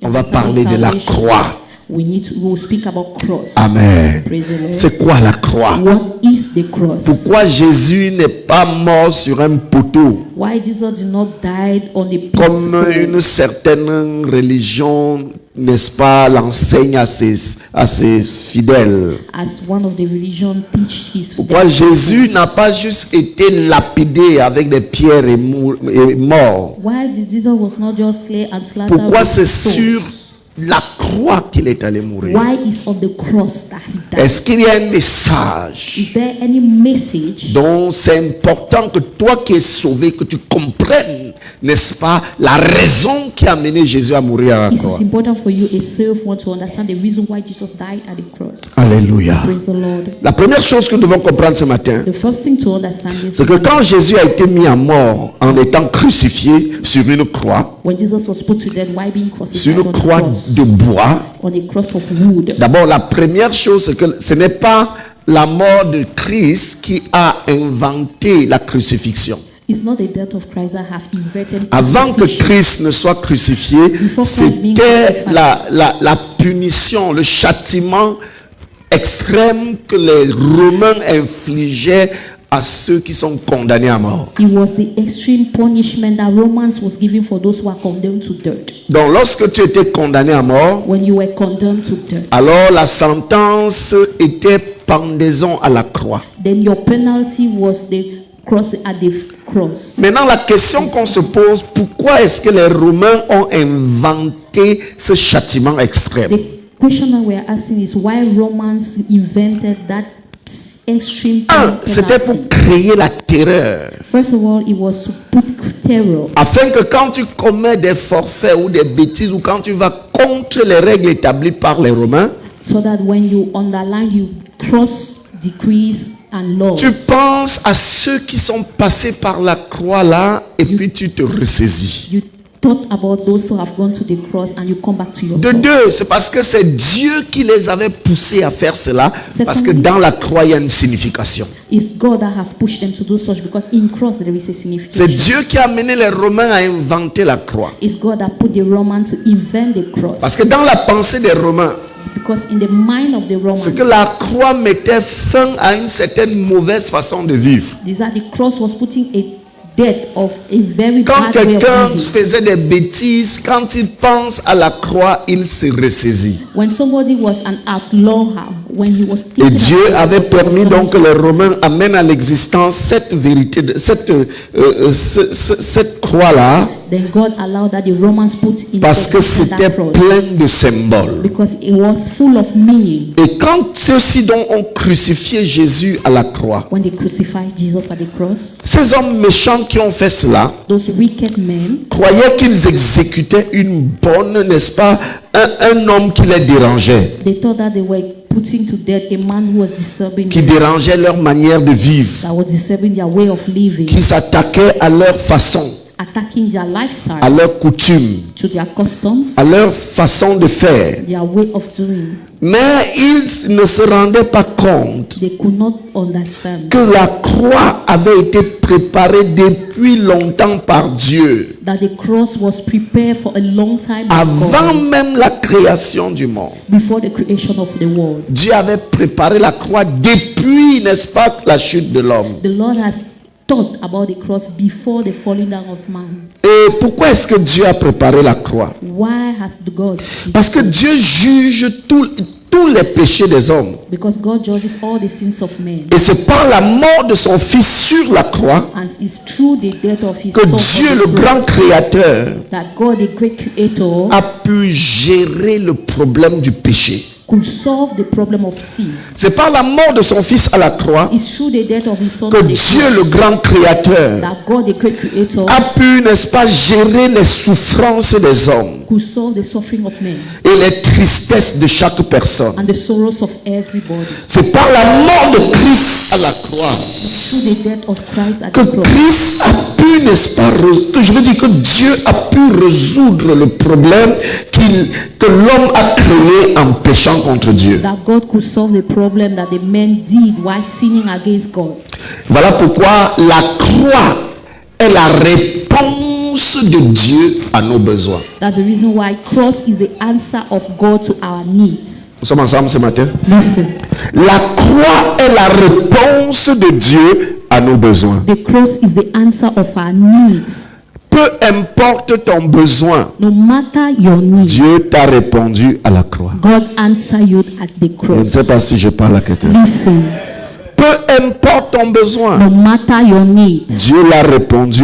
On va parler de la croix. We'll speak about cross. Amen. Praise the Lord. C'est quoi la croix? What is the cross? Pourquoi Jésus n'est pas mort sur un poteau Why Jesus did not die on a comme une certaine religion, n'est-ce pas, l'enseigne à ses fidèles? As one of the religion teach his Pourquoi Jésus n'a pas juste été lapidé avec des pierres et mort? Why Jesus was not just slain and slaughtered? Pourquoi c'est with stones? sur la croix qu'il est allé mourir? Why is on the cross that he died? Est-ce qu'il y a un message Is there any message dont c'est important que toi qui es sauvé, que tu comprennes, n'est-ce pas, la raison qui a amené Jésus à mourir à la It croix? is important for you, a self, want to understand the reason why Jesus died at the cross. Alléluia. Praise the Lord. La première chose que nous devons comprendre ce matin, The first thing to understand is c'est que quand Jésus a été mis à mort en étant crucifié sur une croix, when Jesus was put to death, why being sur crucified une on the croix cross, de bois, on a cross of wood. d'abord la première chose, c'est que ce n'est pas la mort de Christ qui a inventé la crucifixion. It's not the death of Christ that have invented Avant que crucifixion. Christ ne soit crucifié, c'était la punition, le châtiment extrême que les Romains infligeaient à ceux qui sont condamnés à mort. It was the extreme punishment that Romans was giving for those who are condemned to death. Donc lorsque tu étais condamné à mort, When you were condemned to death, alors la sentence était pendaison à la croix. then your penalty was the cross at the cross. Maintenant la question qu'on se pose, pourquoi est-ce que les Romains ont inventé ce châtiment extrême? The question that we are asking is why Romans invented that extreme C'était penalty. pour créer la terreur. First of all, it was to put terror. Afin que quand tu commets des forfaits ou des bêtises ou quand tu vas contre les règles établies par les Romains, So that when you underline, you cross decrees and laws. tu penses à ceux qui sont passés par la croix là et puis tu te ressaisis. You thought about those who have gone to the cross and you come back to De yourself. deux, c'est parce que c'est Dieu qui les avait poussés à faire cela, parce que dans la croix il y a une signification. It's God that have pushed them to do such because in cross there is a C'est signification. Dieu qui a amené les Romains à inventer la croix. It's God that put the Romans to invent the cross. Parce que dans la pensée des Romains, Because in the mind of the Romans, c'est que la croix mettait fin à une certaine mauvaise façon de vivre. is that the cross was putting a death of a very Quand bad way of quelqu'un living. faisait des bêtises, quand il pense à la croix, il se ressaisit. When somebody was an outlaw, when he was Et thinking Dieu about avait it, permis donc que les Romains amènent à l'existence cette vérité, cette croix-là, then God allowed that the Romans put in parce que c'était that cross plein de symboles. because it was full of meaning. Et quand ceux-ci donc ont crucifié Jésus à la croix, When they crucified Jesus at the cross, ces hommes méchants qui ont fait cela those wicked men croyaient qu'ils exécutaient une bonne, n'est-ce pas, un homme qui les dérangeait, they thought that they were putting to death a man who was disturbing qui them, dérangeait leur manière de vivre, that was disturbing their way of living, qui s'attaquait à leur façon, attacking their à lifestyle, leurs coutumes, to their customs, à leur façon de faire. their way of doing. Mais ils ne se rendaient pas compte They could not understand que la croix avait été préparée depuis longtemps par Dieu, that the cross was prepared for a long time by avant God, même la création du monde. before the creation of the world. Dieu avait préparé la croix depuis, n'est-ce pas, la chute de l'homme. The Lord has thought about the cross before the falling down of man. Et pourquoi est-ce que Dieu a préparé la croix? Why has the God? Parce que Dieu juge tous les péchés des hommes. Because God judges all the sins of men. Et c'est par la mort de son Fils sur la croix And it's through the death of his que son Dieu, on le the cross, grand créateur, that God, the great creator, a pu gérer le problème du péché. could solve the problem of sin. C'est par la mort de son Fils à la croix It's through the death of his son que on the Dieu, cross le grand créateur, that God, the great creator, a pu, n'est-ce pas, gérer les souffrances des hommes could solve the suffering of men et les tristesses de chaque personne. and the sorrows of everybody. C'est par la mort de Christ à la croix Through the death of Christ at que the cross, Christ a pu, n'est-ce pas, que je veux dire que Dieu a pu résoudre le problème que l'homme a créé en péchant contre Dieu. that God could solve the problem that the men did while sinning against God. Voilà pourquoi la croix est la réponse réponse de Dieu à nos besoins. That's the reason why cross is the answer of God to our needs. Nous sommes ensemble ce matin. Listen, La croix est la réponse de Dieu à nos besoins. the cross is the answer of our needs. Peu importe ton besoin, No matter your need, Dieu t'a répondu à la croix. God answer you at the Je ne cross. sais pas si je parle à quelqu'un. Listen, Peu importe ton besoin, no matter your need, Dieu l'a répondu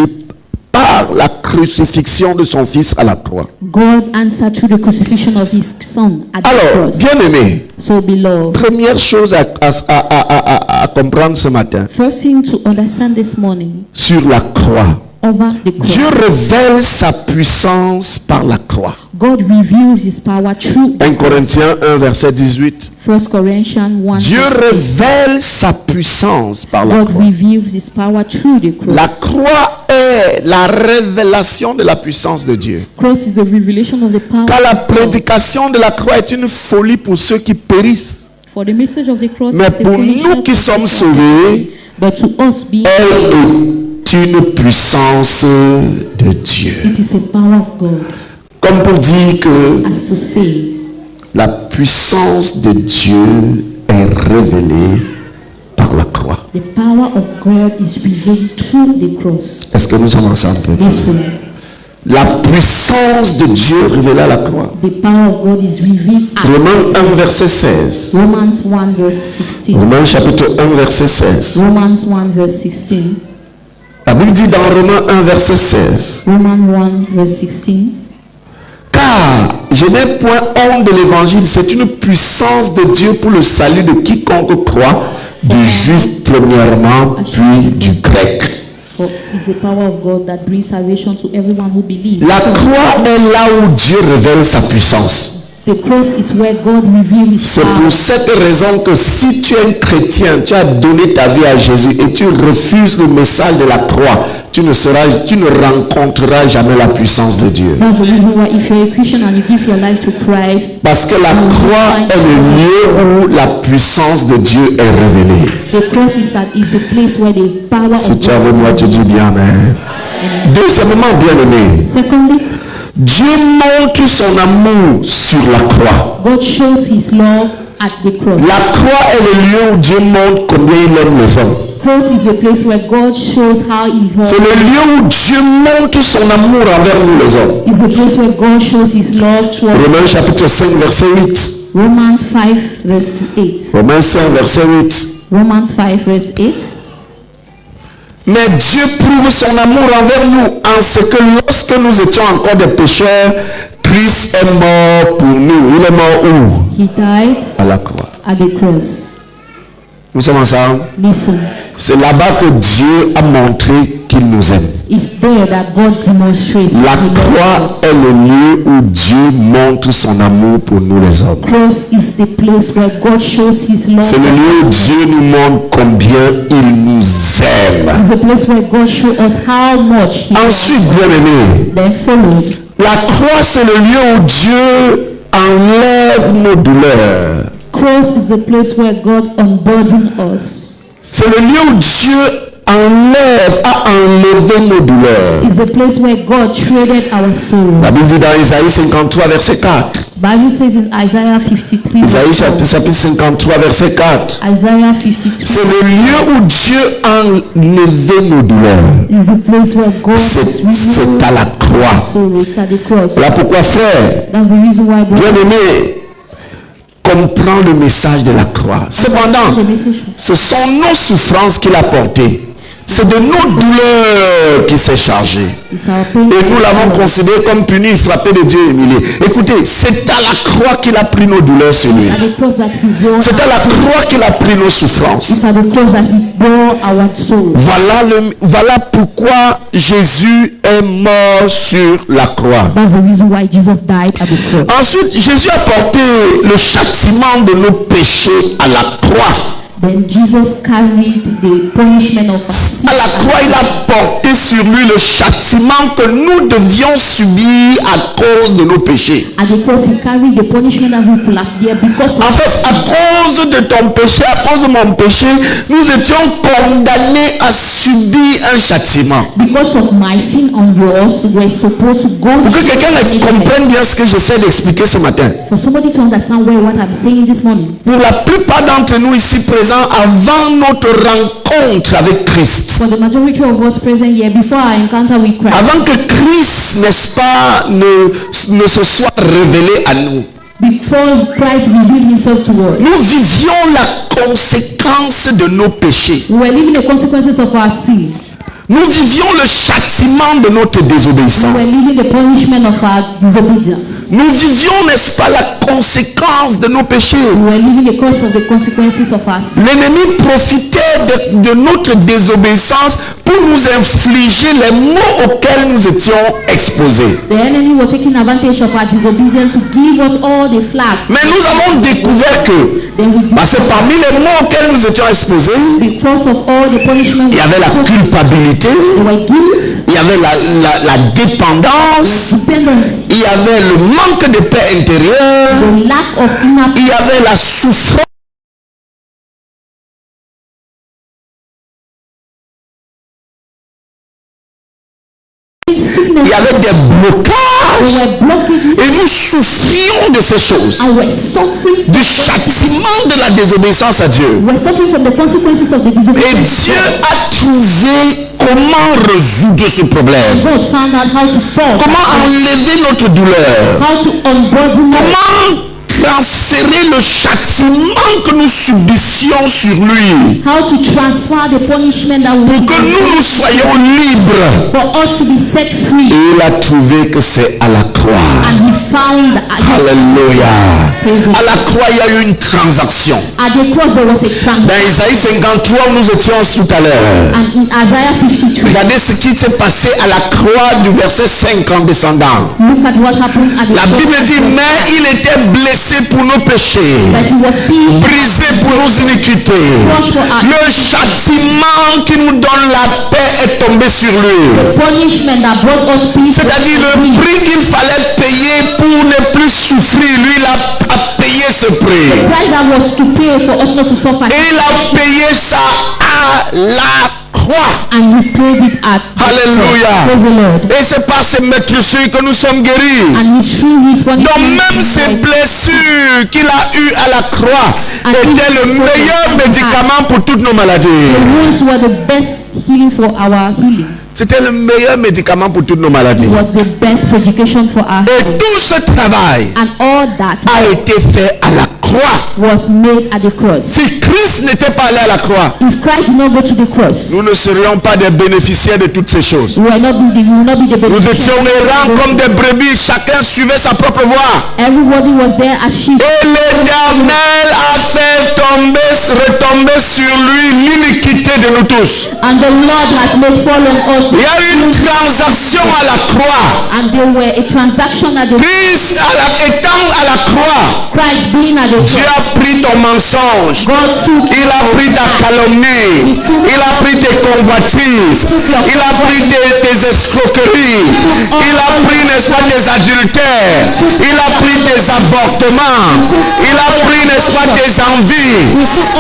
par la crucifixion de son fils à la croix. God answered through the crucifixion of his son at the Alors, cross. bien aimé, So beloved, première chose à comprendre ce matin, first thing to understand this morning, sur la croix. over the cross, Dieu révèle sa puissance par la croix. God reveals his power through 1 Corinthiens 1, verset 18. 1 Corinthians 1. Dieu révèle sa puissance par la God croix. reveals his power through the cross. La croix est la révélation de la puissance de Dieu. Cross is a revelation of the power Car la of God. prédication de la croix est une folie pour ceux qui périssent. For the message of the cross Mais is a pour foolishness nous qui to sommes us, sauvés, but to us being elle saved, est une puissance de Dieu. it is a power of God. Comme pour dire que As to say, la puissance de Dieu est révélée par la croix. the power of God is revealed through the cross. Est-ce que nous sommes ensemble? Listen, La puissance de Dieu révélée à la croix. the power of God is revealed at Romains 1, verset 16. Romans 1 verse 16. Romains chapitre 1, verset 16. Romans 1 verse 16. La Bible dit dans Romains 1, verset 16. Romans 1 verse 16. Car je n'ai point honte de l'évangile, c'est une puissance de Dieu pour le salut de quiconque croit, du juif premièrement, puis du grec. For it's the power of God that brings salvation to everyone who believes. La croix est là où Dieu révèle sa puissance. The cross is where God reveals his C'est power. pour cette raison que si tu es un chrétien, tu as donné ta vie à Jésus et tu refuses le message de la croix, tu ne rencontreras jamais la puissance de Dieu. That's the reason why if you're a Christian and you give your life to Christ, Parce que la croix est le lieu où la puissance de Dieu est révélée. the cross is the place where the power Si of tu es avec God moi, is tu dis revealed. bien amen. Deuxièmement, bien aimé, Secondly, Dieu montre son amour sur la croix. God shows his love at the cross. La croix est le lieu où Dieu montre combien il aime les hommes. Cross is the place where God shows how he loves. C'est le lieu où Dieu montre son amour envers nous les hommes. It's the place where God shows his love towards Romains chapitre 5, verset 8. Romans 5 verse 8. Romains 5, verset 8. Romans 5 verse 8. Mais Dieu prouve son amour envers nous en ce que lorsque nous étions encore des pécheurs, Christ est mort pour nous. Il est mort où? He died À la croix. at the cross. Nous sommes ensemble. Listen, C'est là-bas que Dieu a montré qu'il nous aime. it's there that God demonstrates La he loves croix us. est le lieu où Dieu montre son amour pour nous les hommes. Cross is the place where God shows his love. C'est le lieu où Dieu nous montre combien il nous aime. It's the place where God shows us how much he loves. Ensuite, bien aimé, Then followed, la croix c'est le lieu où Dieu enlève nos douleurs. cross is the place where God unburdens us. C'est le lieu où Dieu a enlevé nos douleurs. It's the place where God traded our sorrows. La Bible dit dans Isaïe 53, verset 4. Bible says in Isaiah 53, Isaïe verse 4, chapitre 53, verset 4. Isaiah 52 C'est le lieu où Dieu a enlevé nos douleurs. is the place where God C'est is c'est à la croix. sorrows at the cross. Voilà pourquoi, frère, That's the reason why bien God aimé, comprends le message de la croix. Cependant, the message. ce sont nos souffrances qu'il a portées. C'est de nos douleurs qu'il s'est chargé. It's our pain. Et nous l'avons considéré comme puni, frappé de Dieu et humilié. Écoutez, c'est à la croix qu'il a pris nos douleurs sur lui. At the cross that he bore. C'est à la croix qu'il a pris nos souffrances. It's at the cross that he bore our sorrows. Voilà pourquoi Jésus est mort sur la croix. That's the reason why Jesus died at the cross. Ensuite, Jésus a porté le châtiment de nos péchés à la croix. Then Jesus carried the punishment of our sin. À la croix, il a porté sur lui le châtiment que nous devions subir à cause de nos péchés. At the cross, he carried the punishment that we could have there because of En fait, à cause de ton péché, à cause de mon péché, nous étions condamnés à subir un châtiment. because of my sin on yours, we're supposed to go Pour que through quelqu'un punishment. comprenne bien ce que j'essaie d'expliquer ce matin. For somebody to understand well what I'm saying this morning. Pour la plupart d'entre nous ici présents, avant notre rencontre avec Christ, For the majority of us present here, before our encounter with Christ, avant que Christ, n'est-ce pas, ne se soit révélé à nous, before Christ revealed himself to us, nous vivions la conséquence de nos péchés. we were living the consequences of our sin. Nous vivions le châtiment de notre We désobéissance. were living the punishment of our disobedience. Nous vivions, n'est-ce pas, la conséquence de nos péchés. We were living the cause of the consequences of our sin. L'ennemi profitait de notre désobéissance pour nous infliger les maux auxquels nous étions exposés. The enemy was taking advantage of our disobedience to give us all the flags. Mais nous avons découvert que, Then we parce que parmi les maux auxquels nous étions exposés, because of all the punishment, il y avait la culpabilité, there were guilt, il y avait la dépendance, dependence, il y avait le manque de paix intérieure, the lack of inner il y avait la souffrance. sickness. Il y avait des There blocages were blockages, et nous souffrions de ces choses. and we're suffering Du châtiment de la désobéissance à Dieu. we're suffering from the consequences of the Et disobedience. Dieu a trouvé comment résoudre ce problème. God found out how to solve, Comment enlever notre douleur. how to unburden us, Comment transférer le châtiment que nous subissions sur lui. how to transfer the punishment that we Pour que nous soyons libres. for us to be set free. Et il a trouvé que c'est à la croix. And he found that Alléluia. Praise À God. la croix, il y a eu une transaction. At the cross there was a transaction. Dans Isaïe 53 où nous étions tout à l'heure. And in Isaiah 52, Regardez ce qui s'est passé à la croix du verset 5 en descendant. look at what happened at the La cross. Bible dit, mais il était blessé pour nos péchés, That he was pierced, brisé pour nos iniquités. Le châtiment qui nous donne la paix est tombé sur lui. punishment that brought us peace. C'est-à-dire le prix qu'il fallait payer pour ne plus souffrir. Lui, il a payé ce prix. The price that was to pay for us not to suffer. Et il a payé ça à la croix. And he paid it at the cross. Alléluia. Praise the Lord. Et c'est par ces meurtrissures que nous sommes guéris. And he threw his punishment. Donc même ces blessures qu'il a eues à la croix étaient le meilleur médicament pour toutes nos maladies. The wounds were the best healing for our healings. C'était le meilleur médicament pour toutes nos maladies. It was the best education for our Et health. tout ce travail And all that a été fait à la croix. was made at the cross. Si Christ n'était pas allé à la croix, If Christ did not go to the cross, nous ne serions pas des bénéficiaires de toutes ces choses. we will not be the Nous étions errants beneficiaries. comme des brebis, chacun suivait sa propre voie. Everybody was there as sheep. Et l'Éternel a fait retomber sur lui l'iniquité de nous tous. And the Lord has made fall on us. Il y a eu une transaction à la croix. And there were a transaction at the Christ étant à la croix, Christ being at the Dieu cross. a pris ton mensonge. God took Il a pris ta calomnie. Il a pris tes convoitises. Il a pris tes escroqueries. Il a pris, n'est-ce pas, tes adultères. Il a pris tes avortements. Il a pris, n'est-ce pas, tes envies.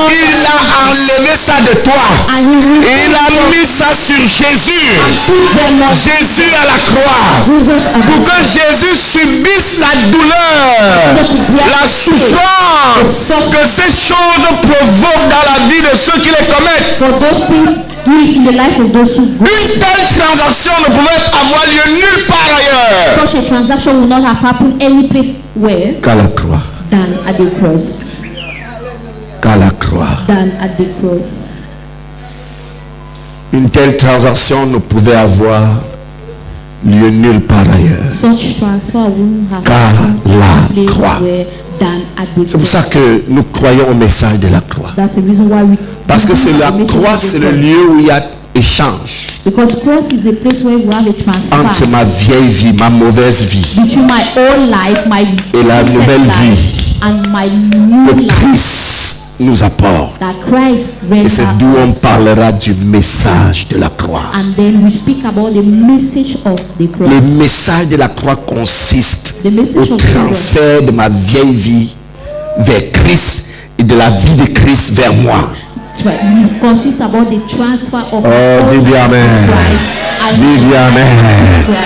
Il a enlevé ça de toi. and he Et il a mis ça sur Jésus. put them on Jésus à la croix. Jesus and Pour que Jésus subisse la douleur, la souffrance que ces choses provoquent dans la vie de ceux qui les commettent. for those things used in the life of those who go. Une telle transaction ne pouvait avoir lieu nulle part ailleurs Such a transaction will not have happened any place where qu'à la croix. than at the cross. Qu'à la croix. Than at the cross. Une telle transaction ne pouvait avoir lieu nulle part ailleurs. Such transfer wouldn't have Qu'à happened la any place croix. where than at the C'est pour cross. ça que nous croyons au message de la croix. That's the reason why we Parce que c'est la believe in the croix, message c'est of le the lieu où il y a échange Because cross is a place where we have a transfer entre ma vieille vie, ma mauvaise vie, between my old life, my et la wicked nouvelle life, vie and my new que life Christ nous apporte. that Christ Et c'est d'où on renders us. parlera du message de la croix. And then we speak about the message of the cross. Le message de la croix consiste The message au of the cross. transfert de ma vieille vie vers Christ et de la vie de Christ vers moi. It consists about the transfer of Oh, dis bien amen. Christ. Dis bien amen. Christ.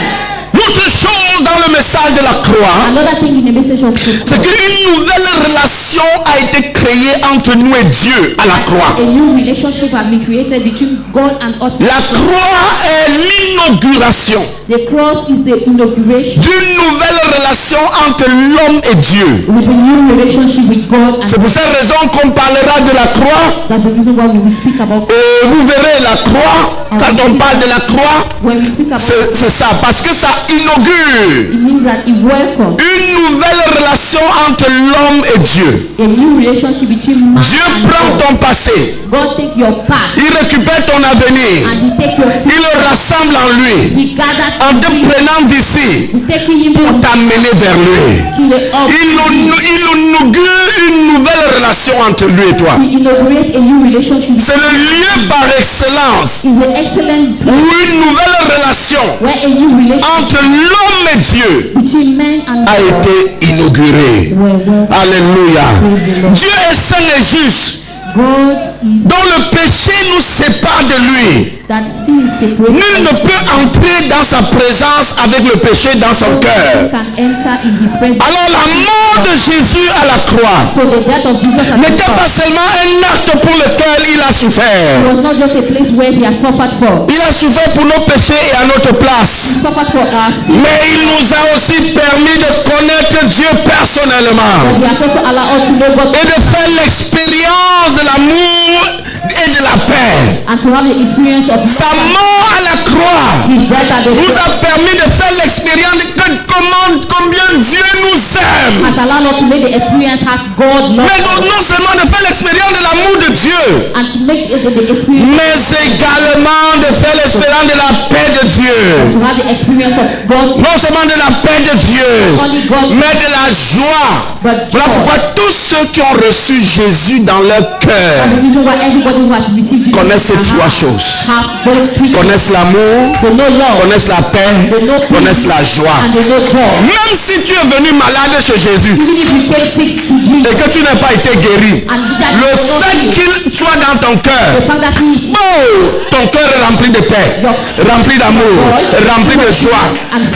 L'autre chose dans le message de la croix, Another thing in the message of the c'est cross, qu'une nouvelle relation a été créée entre nous et Dieu à la croix. a new relationship has been created between God and us. La croix est l'inauguration The cross is the inauguration d'une nouvelle relation entre l'homme et Dieu. with a new relationship with God, and C'est pour cette raison qu'on parlera de la croix. that's the reason why we will speak about. Et vous verrez la croix, quand on parle de la croix, When we speak about, c'est ça, parce que ça inaugure it means that it welcomes une nouvelle relation entre l'homme et Dieu. a new relationship between man Dieu and prend God. ton passé, God take your past il récupère ton avenir, and he take your il future. le rassemble en lui, He gathered en te in him, prenant d'ici taking him pour from t'amener vers lui. to the up. Il inaugure une nouvelle relation entre lui et toi. He inaugurate a new relationship. C'est le lieu par excellence Is an excellent où place une nouvelle relation where a new relationship entre l'homme et Dieu between men and a God été inaugurée. where Alléluia. Praise the Lord. Dieu est saint et juste, God is dont le péché nous sépare de lui. that sin separates. Nul ne peut entrer dans sa présence avec le péché dans son cœur. Can enter in his presence. Alors la mort de Jésus à la croix So the death of Jesus at the n'était pas cross seulement un acte pour lequel il a souffert. was not just a place where he has suffered for. Il a souffert pour nos péchés et à notre He place. suffered for our sin, Mais il nous a aussi permis de connaître Dieu personnellement but he has also allowed us to know God et de faire l'expérience de l'amour et de la paix. and to have the experience of Sa mort à la croix his death at the nous cross. a permis de faire l'expérience de combien Dieu nous aime. Has allowed us to make the experience has God loved Mais us, non seulement de faire l'expérience de l'amour de Dieu, and to make the experience mais également de faire l'expérience de la paix de Dieu. to have the experience of God, Non seulement de la paix de Dieu, only God, mais de la joie. but Voilà joy. pourquoi tous ceux qui ont reçu Jésus dans leur cœur The reason why everybody who has received Jesus connaissent ces in their trois heart choses. have those three things. Connaissent l'amour, They know love, connaissent la paix, they know peace, connaissent la joie. and they know joy. Même si tu es venu malade chez Jésus Even if you take sick to Jesus et que tu n'as pas été guéri, and that le you don't fait heal, qu'il soit dans ton cœur, the fact that he is oh, ton cœur est rempli de paix, rempli d'amour, rempli de joie.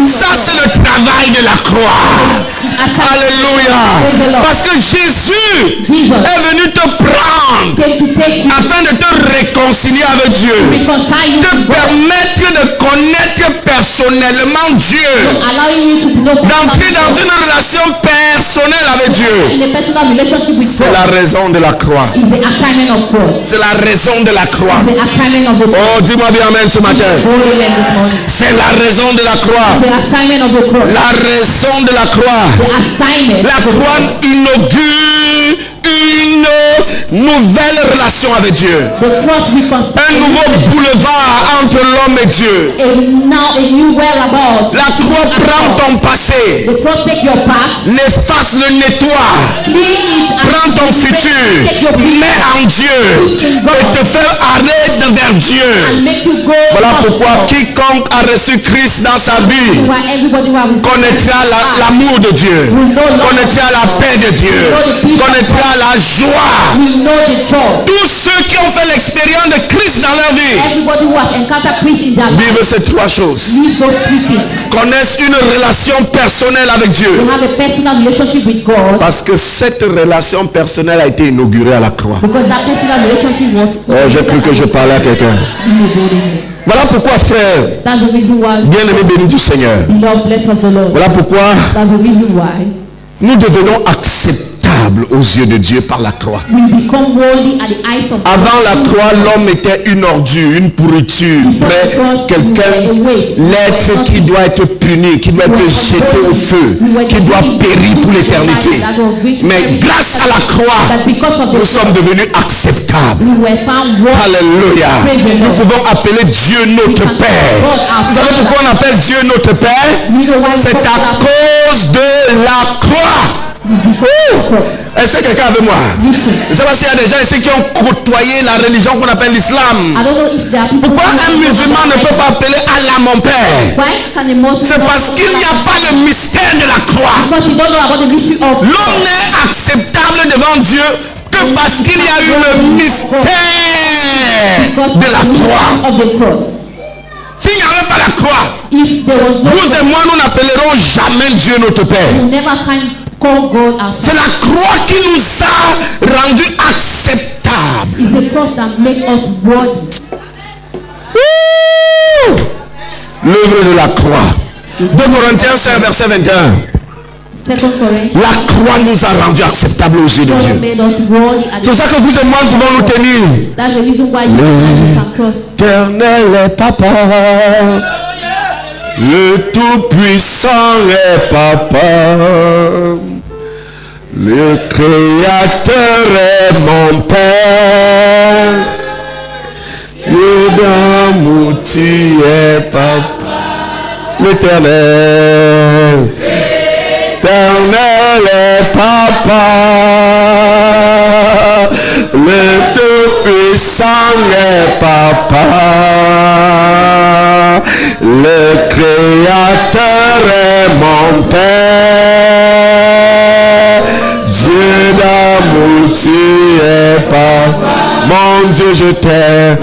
Ça, c'est le travail de la croix. Alléluia. Parce que Jésus est venu te prendre came to take you, afin de te réconcilier avec Dieu, reconcile you te to God, permettre de connaître personnellement Dieu, allowing you to know d'entrer dans une relation personnelle avec Dieu. in a personal relationship with C'est God. la raison de la croix. Is the assignment of cross. C'est la raison de la croix. The assignment of the cross. Oh, dis-moi bien amen ce matin. Holy Land this morning. C'est la raison de la croix. The assignment of the cross. La raison de la croix. The assignment La of the croix cross. inaugure une nouvelle relation avec Dieu. The cross Un reconciles nouveau boulevard entre l'homme et Dieu. now a new whereabouts. La croix prend ton passé, The cross take your past, l'efface, le nettoie, clean it, and prend ton futur, take your mets en Dieu et te fait aller vers Dieu. and make you go. Voilà up. pourquoi quiconque a reçu Christ dans sa vie Why everybody who has connaîtra l'amour de Dieu, connaîtra la paix de Dieu, connaîtra la joie. will know the joy. Tous ceux qui ont fait l'expérience de Christ dans leur vie Everybody who has encountered Christ in their life vivent ces trois choses. live those three things. Connaissent une relation personnelle avec They Dieu. have a personal relationship with God Parce que cette relation personnelle a été inaugurée à la croix. because that personal relationship was Oh, j'ai cru que je parlais à quelqu'un. inaugurated. Voilà pourquoi, frère, That's the reason why bien-aimé béni du Seigneur. beloved blessed of the Lord. Voilà pourquoi That's the reason why nous devenons acceptables aux yeux de Dieu par la croix. we become worthy at the eyes of God. Avant la croix, l'homme était une ordure, une pourriture, près quelqu'un, l'être qui doit être puni, qui doit être jeté au feu, qui doit périr pour l'éternité. Mais grâce à la croix, That because of the nous sommes cross, devenus acceptables. we were found worthy. Alléluia. Nous pouvons appeler Dieu notre Père. Vous savez pourquoi on appelle Dieu notre Père? You know why we C'est call à that cause de la croix. Est-ce que quelqu'un avec moi? Je ne sais pas s'il y a des gens ici qui ont côtoyé la religion qu'on appelle l'islam. Pourquoi un musulman ne peut pas appeler Allah mon père? C'est parce qu'il n'y a pas le mystère de la croix. L'homme n'est acceptable devant Dieu que parce qu'il y a eu le mystère de la croix. S'il n'y avait pas la croix, vous et moi, nous n'appellerons jamais Dieu notre Père. C'est la croix qui nous a rendus acceptables. L'œuvre de la croix. 2 Corinthiens 5, verset 21. La croix nous a rendus acceptables aux yeux de Dieu. C'est pour ça que vous et moi pouvons nous tenir. L'éternel est papa. Le tout-puissant est papa. Le créateur est mon père. Yodamouti est papa. L'éternel. L'éternel est papa. Le tout-puissant est papa. Le créateur est mon père. Dieu d'amour, tu es papa. Mon Dieu, je t'aime.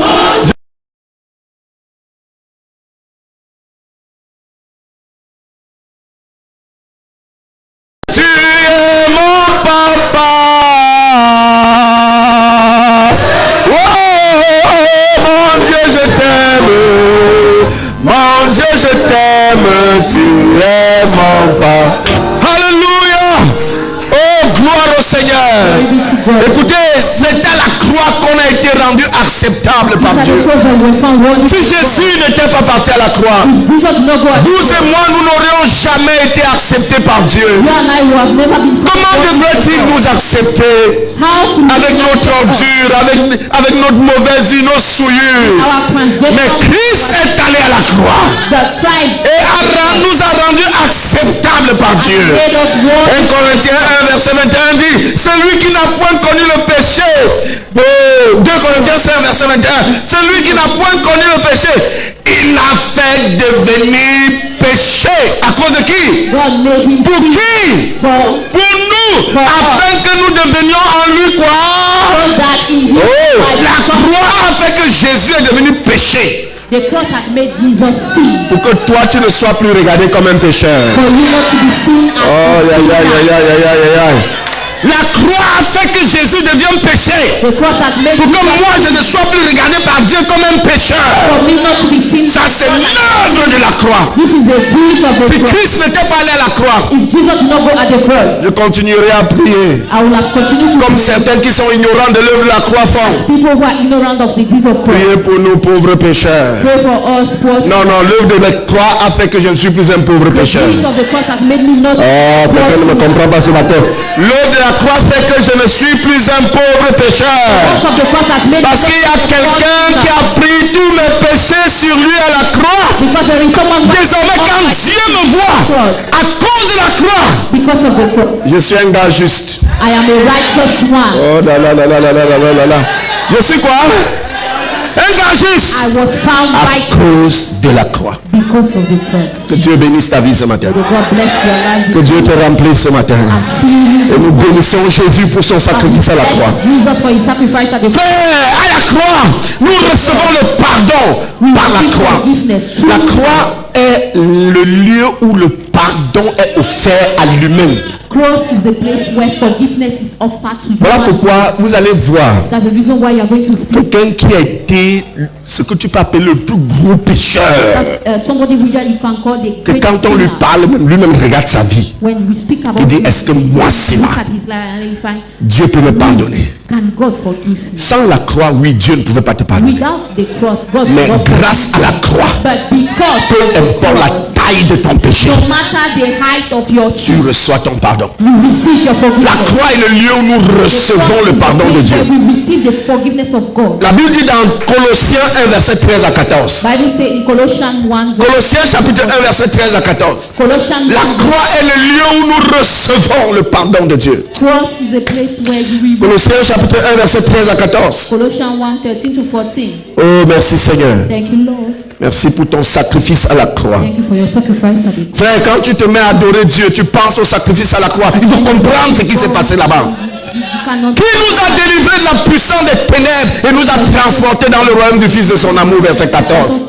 Écoutez, c'est à la croix qu'on a été rendu acceptable par Dieu. Si Jésus n'était pas parti à la croix, vous et moi, nous n'aurions jamais été acceptés par Dieu. Comment devrait-il nous accepter? Avec notre ordure, avec notre mauvaise vie, nos souillures. Mais Christ est allé à la croix et nous a rendus acceptables par Dieu. 1 Corinthiens 1, verset 21 dit, celui qui n'a point connu le péché, 2 Corinthiens 5, verset 21, celui qui n'a point connu le péché, il l'a fait devenir péché. À cause de qui? Pour qui? Pour nous, afin que nous devenions en lui quoi? La croix a fait que Jésus est devenu péché. The cross has made Jesus sin. Pour que toi tu ne sois plus regardé comme un pécheur. For you not to be seen as La croix a fait que Jésus devienne péché. The cross has made pour que moi je ne sois plus regardé par Dieu comme un pécheur. For me not to be seen. Ça c'est l'œuvre de la croix. This is the deed of the Si cross. Christ n'était pas allé à la croix, If Jesus did not go at the cross, je continuerai à prier. I will have continued to Comme pray. certains qui sont ignorants de l'œuvre de la croix font. People who are ignorant of the deeds of Priez Christ. pour nous pauvres pécheurs. Pray for us poor. Non, l'œuvre de la croix a fait que je ne suis plus un pauvre The pécheur. deeds of the cross has made me not Oh, poor. quelqu'un ne me comprend pas ce matin. L'œuvre de la croix fait que je ne suis plus un pauvre pécheur. Work of the cross has made Parce me qu'il y a not quelqu'un qui a pris tous mes péchés sur lui à la croix. because there is someone Désormais, quand Dieu me voit, à cause de la croix, because of the cross. je suis un gars juste. I am a righteous one. Oh là là là là là là là là là. Je suis quoi? Un gars juste. I was found À righteous cause de la croix. because of the cross. Que Dieu bénisse ta vie ce matin. May God bless your life. Que Dieu te remplisse ce matin. Et nous bénissons Jésus pour son sacrifice à la croix. Jesus for his sacrifice at the cross. Frère, à la croix, nous recevons le pardon par la croix. La croix est le lieu où le pardon est offert à l'humain. Cross is the place where forgiveness is offered to Voilà you. pourquoi vous allez voir That's the reason why you are going to see quelqu'un qui a été ce que tu peux appeler le plus gros pécheur. somebody who you can call the Que greatest quand on lui sinner. parle, lui-même regarde sa vie. When we speak about Il dit, him, est-ce que moi c'est look là? at his life and find, Dieu peut me pardonner. can God forgive me? Sans la croix, oui, Dieu ne pouvait pas te pardonner. Without the cross, God Mais will not forgive grâce à la croix, you. But because peu of the importe la cross, taille de ton péché, no matter matter the height of your tu sin, reçois ton pardon. you receive your La forgiveness. croix est le lieu où nous recevons le pardon de Dieu. We receive the forgiveness of God. La Bible dit dans Colossiens 1, verset 13 à 14. Bible says in Colossians 1, Colossiens chapitre 1, verset 13 à 14. Colossians La 1, croix est le lieu où nous recevons le pardon de Dieu. cross is a place where you Colossiens chapitre 1, verset 13 à 14. Colossians 1, 13 to 14. Oh, merci Seigneur. Thank you, Lord. Merci pour ton sacrifice à la croix. Thank you for your sacrifice at the cross. Frère, quand tu te mets à adorer Dieu, tu penses au sacrifice à la croix. Il faut comprendre ce qui s'est passé là-bas. You cannot. Qui nous a délivrés de la puissance des ténèbres et nous a transportés dans le royaume du Fils de son amour, verset 14.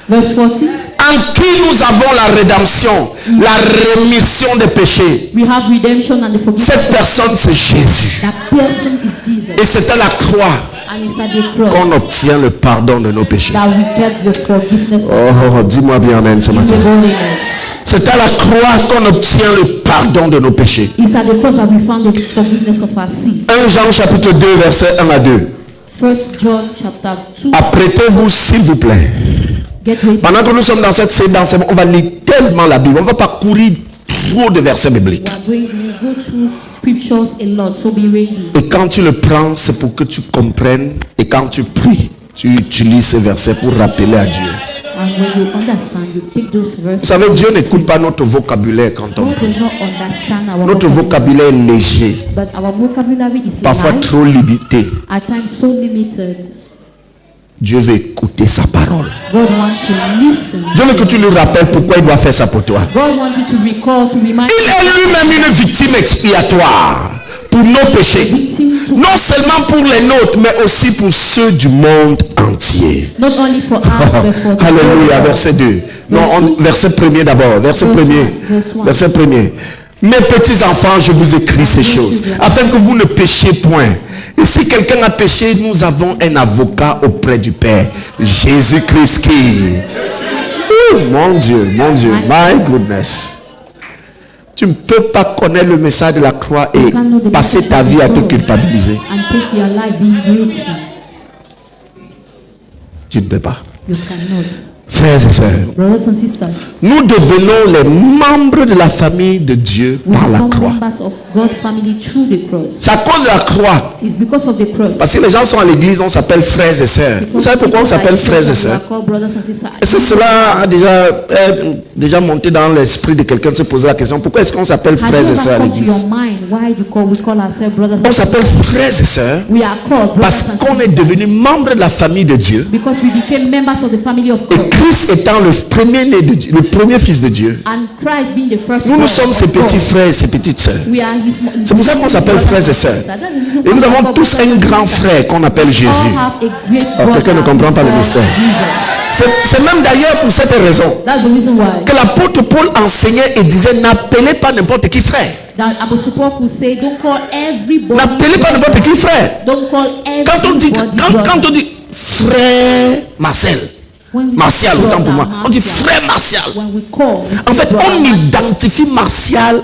Verse 14. En qui nous avons la rédemption, la rémission des péchés. We have redemption and the forgiveness. Cette personne, c'est Jésus. That person is Jesus. Et c'est à la croix And it's at the cross qu'on obtient le pardon de nos péchés. that we get the forgiveness of Oh, dis-moi bien amen ce the matin. Holy Name. C'est à la croix qu'on obtient le pardon de nos péchés. It's at the cross that we found the forgiveness of our sin. 1 Jean chapitre 2, verset 1 à 2. 1 John chapter 2. Apprêtez-vous s'il vous plaît. Get ready. Pendant que nous sommes dans cette séance, on va lire tellement la Bible. On ne va pas courir trop de versets bibliques. We go through scriptures a lot, so be ready. Et quand tu le prends, c'est pour que tu comprennes. Et quand tu pries, tu utilises ces versets pour rappeler à Dieu. And when you understand, you take those Vous verses. savez, Dieu n'écoute pas notre vocabulaire quand on God prie. does not understand our Notre vocabulaire est léger, but our vocabulary is parfois light, trop limité. at times so limited. Dieu veut écouter sa parole. God wants to listen. Dieu veut que tu lui rappelles pourquoi il doit faire ça pour toi. God wants you to recall, to remind Il est lui-même une victime expiatoire pour nos péchés. Non seulement pour les nôtres, mais aussi pour ceux du monde entier. not only for us, but for the Alléluia, world. verset 2. Non, verset 1er d'abord. Verset 1er. Verset 1er. Mes petits enfants, je vous écris ces choses, afin que vous ne péchiez point. Et si quelqu'un a péché, nous avons un avocat auprès du Père, Jésus-Christ qui... Mon Dieu, my goodness. Tu ne peux pas connaître le message de la croix et passer ta vie à te culpabiliser. And take your life being guilty. Tu ne peux pas. You cannot. Frères et sœurs, Brothers and sisters, nous devenons les membres de la famille de Dieu we par la become croix. members of God's family through the cross. C'est à cause de la croix. It's because of the cross. Parce que les gens sont à l'église, on s'appelle frères et sœurs. Vous savez pourquoi on s'appelle frères et sœurs? Est-ce que cela a déjà monté dans l'esprit de quelqu'un de se poser la question, pourquoi est-ce qu'on s'appelle frères et sœurs à l'église? On s'appelle frères et sœurs parce qu'on est devenu membre de la famille de Dieu. Because we became members of the family of Et God. Christ étant le premier né de Dieu, le premier fils de Dieu, And Christ being the first nous born sommes of ses God. petits frères et ses petites sœurs. We are his C'est pour ça qu'on s'appelle frères et sœurs. That's the reason Et why nous we avons call tous brothers un and grand sisters. frère qu'on appelle We Jésus. all have a great Oh, brother quelqu'un ne comprend pas le called mystère. Jesus. C'est même d'ailleurs pour cette raison That's the reason why que l'apôtre Paul enseignait et disait, n'appelez pas n'importe qui frère. that Apostle Paul could say, don't call everybody. N'appelez pas n'importe qui frère. Don't call Quand on dit, everybody quand brother. on dit frère Marcel, When we Martial, say autant pour moi, brother on dit Martial, frère Martial. when we call, we En say fait, brother on Martial. identifie Martial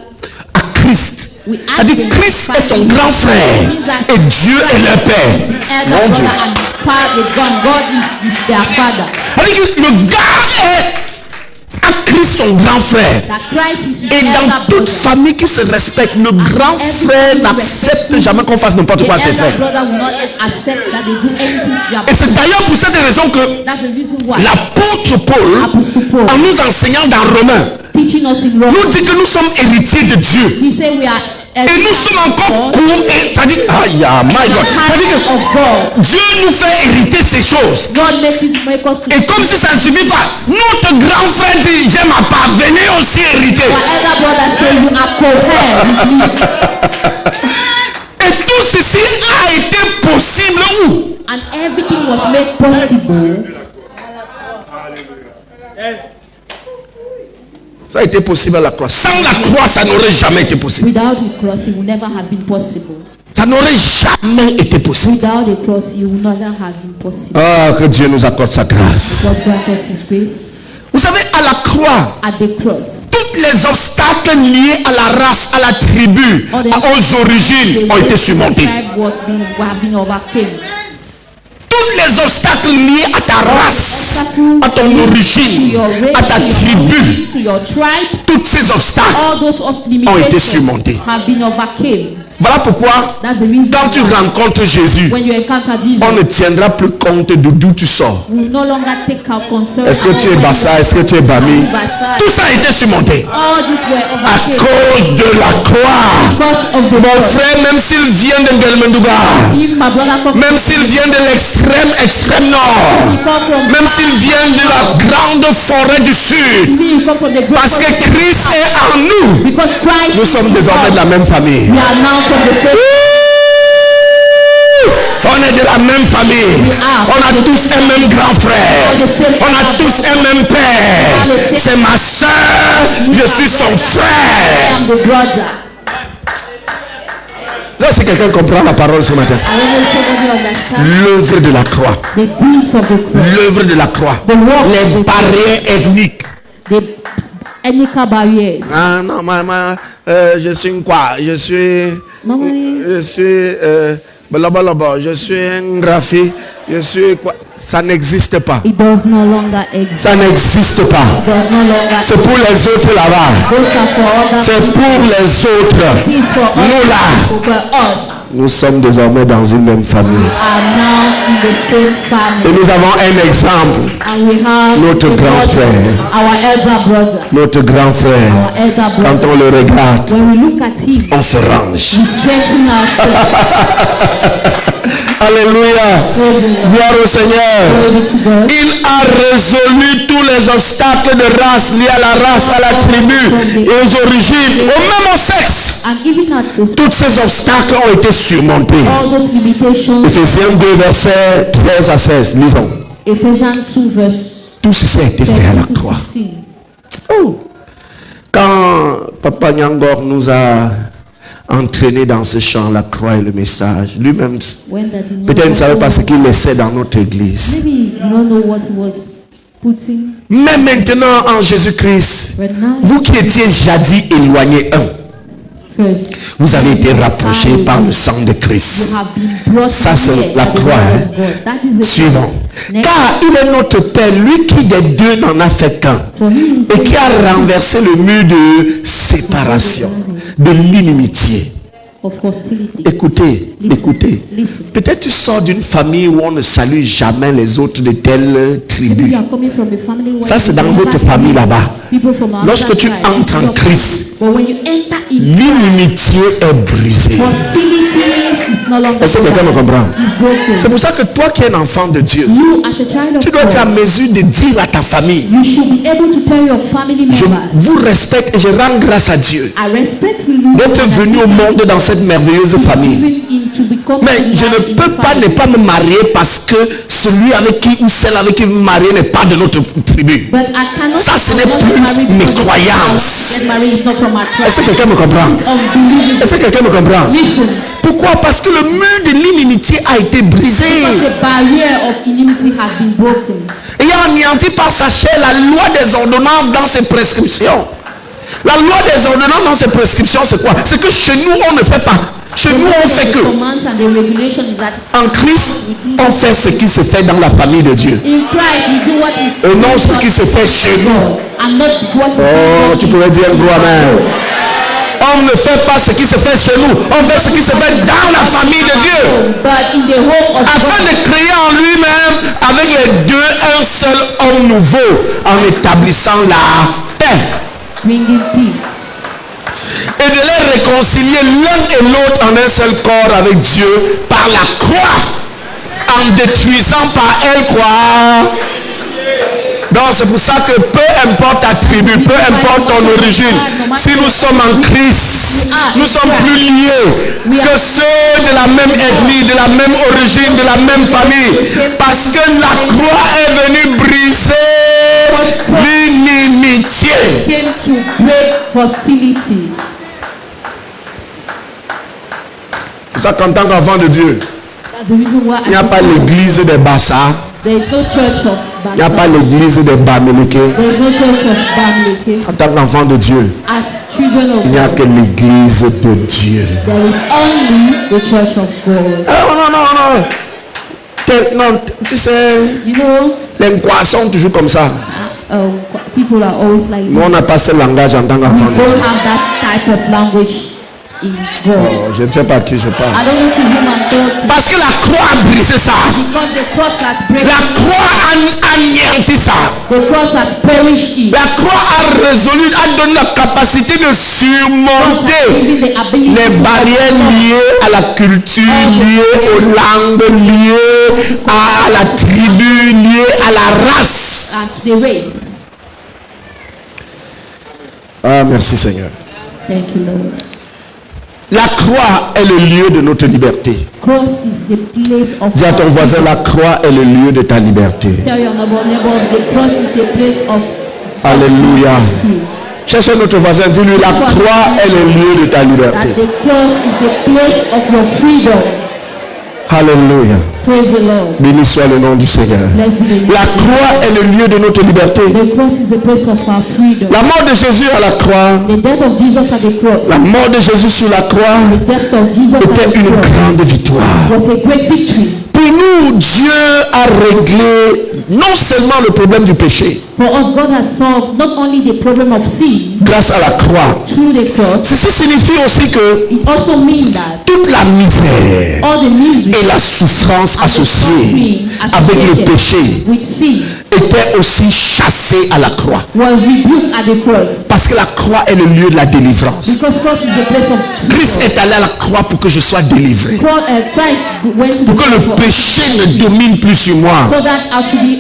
à Christ. We C'est-à-dire Christ est son grand frère et Dieu est leur père. Elder Mon brother Dieu. and father, God is their father. C'est-à-dire que le gars est à Christ son grand frère. That Christ is his Et elder dans toute brother. famille qui se respecte, le grand frère n'accepte jamais qu'on fasse n'importe The quoi à ses elder frères. brother will not accept that they do anything to their Et c'est d'ailleurs pour cette raison que That's the reason why l'apôtre Paul, Apostle Paul, en nous enseignant dans Romains, teaching us in Romans, nous dit que nous sommes héritiers de Dieu. he say we are Et nous sommes encore courts. C'est-à-dire, aïe, my God. C'est-à-dire que of God. Dieu nous fait hériter ces choses. God make us Et comme si ça ne suffit pas, notre grand frère dit, j'aime ma part, venez aussi hériter. our elder brother say you are co-heir with me. Et tout ceci a été possible où? And everything was made possible. Ça a été possible à la croix. Sans la croix, ça n'aurait jamais été possible. Without the cross, it would never have been possible. Ça n'aurait jamais été possible. Without the cross, it would never have been possible. Ah, que Dieu nous accorde sa grâce. God grant us His grace. Vous savez, à la croix, At the cross, tous les obstacles liés à la race, à la tribu, aux origines ont été surmontés. have been overcame. Tous tous les obstacles liés à ta race, à ton origine, à ta tribu, tous ces obstacles ont été surmontés. Voilà pourquoi, quand tu rencontres Jésus, on ne tiendra plus compte de d'où tu sors. Est-ce que tu es Bassa? Est-ce que tu es Bami? Tout ça a été surmonté à cause de la croix. Mon frère, même s'il vient de Ngelmendouga, même s'il vient de extrême nord, même s'il vient de la grande forêt du sud, parce que Christ est en nous, nous sommes désormais de la même famille. On est de la même famille. On a tous un même grand frère. On a tous un même père. C'est ma soeur. Je suis son frère. Ça, si quelqu'un comprend la parole ce matin. L'œuvre de la croix. L'œuvre de la croix. Les barrières ethniques. Ah non, maman, je suis une quoi? Je suis je suis un graphie, je suis quoi? Ça n'existe pas. Ça n'existe pas. C'est pour les autres là-bas. C'est pour les autres. Nous là, nous sommes désormais dans une même famille. Et nous avons un exemple. Notre grand frère. Notre grand frère. Quand on le regarde, on se range. Alléluia. Gloire au Seigneur. Il a résolu tous les obstacles de race liés à la race, à la tribu et aux origines, au même au sexe. Tous ces obstacles ont été surmontés. Ephésiens 2, versets 13 à 16. Lisons. Tout ceci a été fait à la croix. Oh. Quand Papa Nyangor nous a entraîné dans ce champ, la croix et le message, lui-même, peut-être ne savait pas ce qu'il laissait dans notre église. Mais maintenant, en Jésus-Christ, vous qui étiez jadis éloignés vous avez été rapprochés par le sang de Christ. Ça, c'est la croix. Suivant. Car il est notre Père, lui qui des deux n'en a fait qu'un, et qui a renversé le mur de séparation, de l'inimitié. Écoutez. Peut-être tu sors d'une famille où on ne salue jamais les autres de telle tribu. Ça, c'est dans votre famille là-bas. Lorsque tu entres en Christ, l'inimitié est brisée. Est-ce que quelqu'un me comprend? C'est pour ça que toi qui es un enfant de Dieu, tu dois être en mesure de dire à ta famille, je vous respecte et je rends grâce à Dieu d'être venu au monde dans cette merveilleuse famille. Mais je ne peux pas ne pas me marier parce que celui avec qui ou celle avec qui vous me mariez n'est pas de notre tribu. Ça, ce n'est plus mes croyances. Est-ce que quelqu'un me comprend? Est-ce que quelqu'un me comprend? Pourquoi? Parce que le mur de l'inimitié a été brisé. Et a anéanti par sa chair la loi des ordonnances dans ses prescriptions. La loi des ordonnances dans ses prescriptions, c'est quoi? C'est que chez nous, on ne fait pas. Chez nous, on fait que. En Christ, on fait ce qui se fait dans la famille de Dieu. Et non ce qui se fait chez nous. Oh, tu pourrais dire un gros amen. On ne fait pas ce qui se fait chez nous. On fait ce qui se fait dans la famille de Dieu. Afin de créer en lui-même, avec les deux, un seul homme nouveau, en établissant la paix. Et de les réconcilier l'un et l'autre en un seul corps avec Dieu par la croix, en détruisant par elle quoi. Donc c'est pour ça que peu importe ta tribu, peu importe ton origine, si nous sommes en Christ, nous sommes plus liés que ceux de la même ethnie, de la même origine, de la même famille, parce que la croix est venue briser l'inimitié. C'est ça qu'en tant qu'enfant de Dieu, il n'y a pas l'église des Bassa. Il n'y a pas l'église des Bamileke. En tant qu'enfant de Dieu, il n'y a que l'église de Dieu. There is only the church of God. Non. Non, tu sais, You know, les poissons sont toujours comme ça. people are always like Nous, on n'a pas ce langage en tant we qu'enfant. don't have that type of language in God. Oh, je ne sais pas à qui je I parle. don't know to whom I'm talking. Parce que la croix a brisé ça. Because the cross has La broken. croix a anéanti ça. The cross has perished it. La croix a résolu, a donné la capacité de God has surmonter given the ability les to barrières overcome liées à la culture, liées aux langues, liées à la tribu, liées à la race. and to the race. Ah, merci Seigneur. Thank you, Lord. La croix est le lieu de notre liberté. Cross is the place of Dis à ton voisin, la croix est le lieu de ta liberté. Tell your neighbor, the cross is the place of Alléluia. freedom. Cherche notre voisin, dis-lui, la croix est le lieu de ta That liberté. the cross is the place of your freedom. Alléluia. Praise the Lord. Béni soit le nom du Seigneur. Blessed be the name. La croix est le lieu de notre liberté. The cross is the place of our freedom. La mort de Jésus à la croix, The death of Jesus at the cross. la mort de Jésus sur la croix The death of Jesus at était the une cross grande victoire. was a great victory. Pour nous, Dieu a réglé non seulement le problème du péché For us, God has solved not only the problem of sin grâce à la croix. through the cross, Ceci signifie aussi que it also means that toute la misère all the misery et la souffrance and the associée suffering avec le associated péché with sin étaient aussi chassées à la croix. were rebuked at the cross. Parce que la croix est le lieu de la délivrance. Because cross is the place of Christ est allé à la croix pour que je sois délivré. Christ went to Pour the que le cross péché ne domine plus sur moi. so that I should be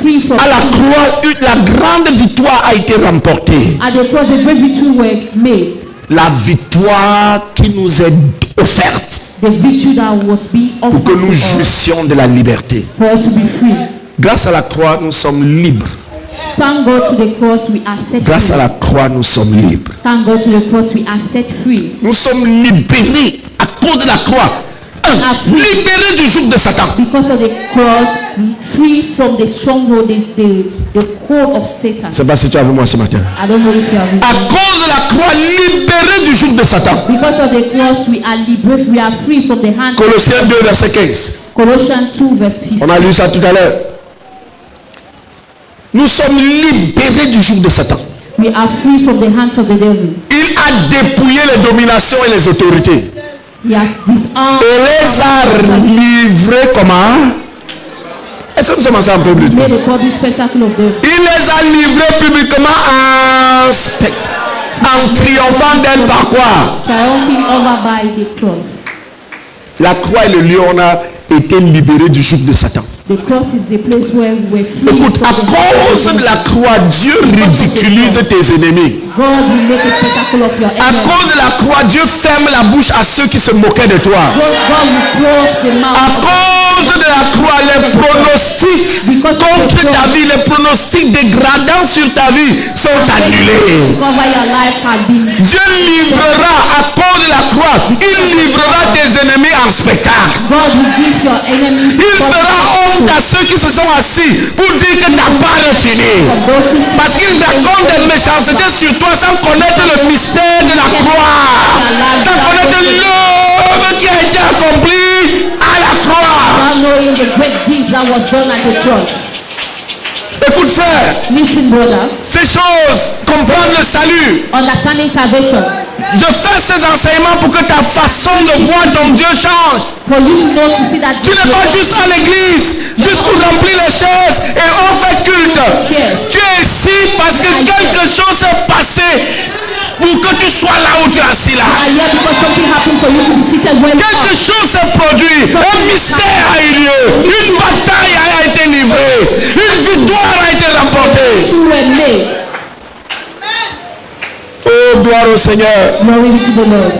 free from À la sin. croix, la grande victoire a été remportée. At the cross, a great victory were made. La victoire qui nous est offerte The victory that was being pour offered que to nous us jouissions de la liberté. for us to be free. Grâce à la croix, nous sommes libres. Thank God to the cross we are set Grâce à free. la croix, nous sommes libres. Thank God to the cross we are set free. Nous sommes libérés à cause de la croix. Libérés du joug de Satan. Because of the cross, free from the stronghold, the hold of Satan. Je ne sais pas si tu es avec moi ce matin. I don't know if you are with À me. cause de la croix, libérés du joug de Satan. Because of the cross, we are liberated, we are free from the hand of Colossiens 2, verset 15. Colossians 2, verse 15. On a lu ça tout à l'heure. Nous sommes libérés du joug de Satan. We are free from the hands of the devil. Il a dépouillé les dominations et les autorités. He has disarmed Et les a livrés comment? Est-ce que nous sommes ensemble, peuple de Dieu? made a public spectacle of them. Il les a livrés publiquement en spectacle. En triomphant d'elle par quoi? Triumphing over by the cross. La croix est le lieu où on a été libéré du joug de Satan. The cross is the place where we were free Écoute, from à the cause hand de of la croix, Dieu ridiculise tes ennemis. God will make a spectacle of your À enemies. cause de la croix, Dieu ferme la bouche à ceux qui se moquaient de toi. God will close the À mouth. cause de la croix, les pronostics contre ta vie, les pronostics dégradants sur ta vie sont annulés. Cover your life has been. Dieu livrera à cause de la croix, il livrera tes ennemis en spectacle. God will give your enemies. Il fera honte à ceux qui se sont assis pour dire que ta part est finie. Parce qu'ils racontent des méchancetés sur toi sans connaître le mystère de la croix. Sans connaître l'œuvre qui a été accomplie à la croix. Not knowing the great deeds that was done at the cross. Écoute frère, Listen, brother. ces choses, comprendre le salut. Understanding salvation. Je fais ces enseignements pour que ta façon de voir ton Dieu change. For you to know to see that Tu n'es pas juste à l'église, juste pour remplir les chaises et on fait culte. Tu es ici parce que quelque chose s'est passé pour que tu sois là où tu es assis là. are here because something happened for you to be seated where you Quelque are. chose s'est produit, un mystère a eu lieu, une bataille a été livrée, une victoire a été remportée. You were made. Oh, gloire au Seigneur. Glory be to the Lord.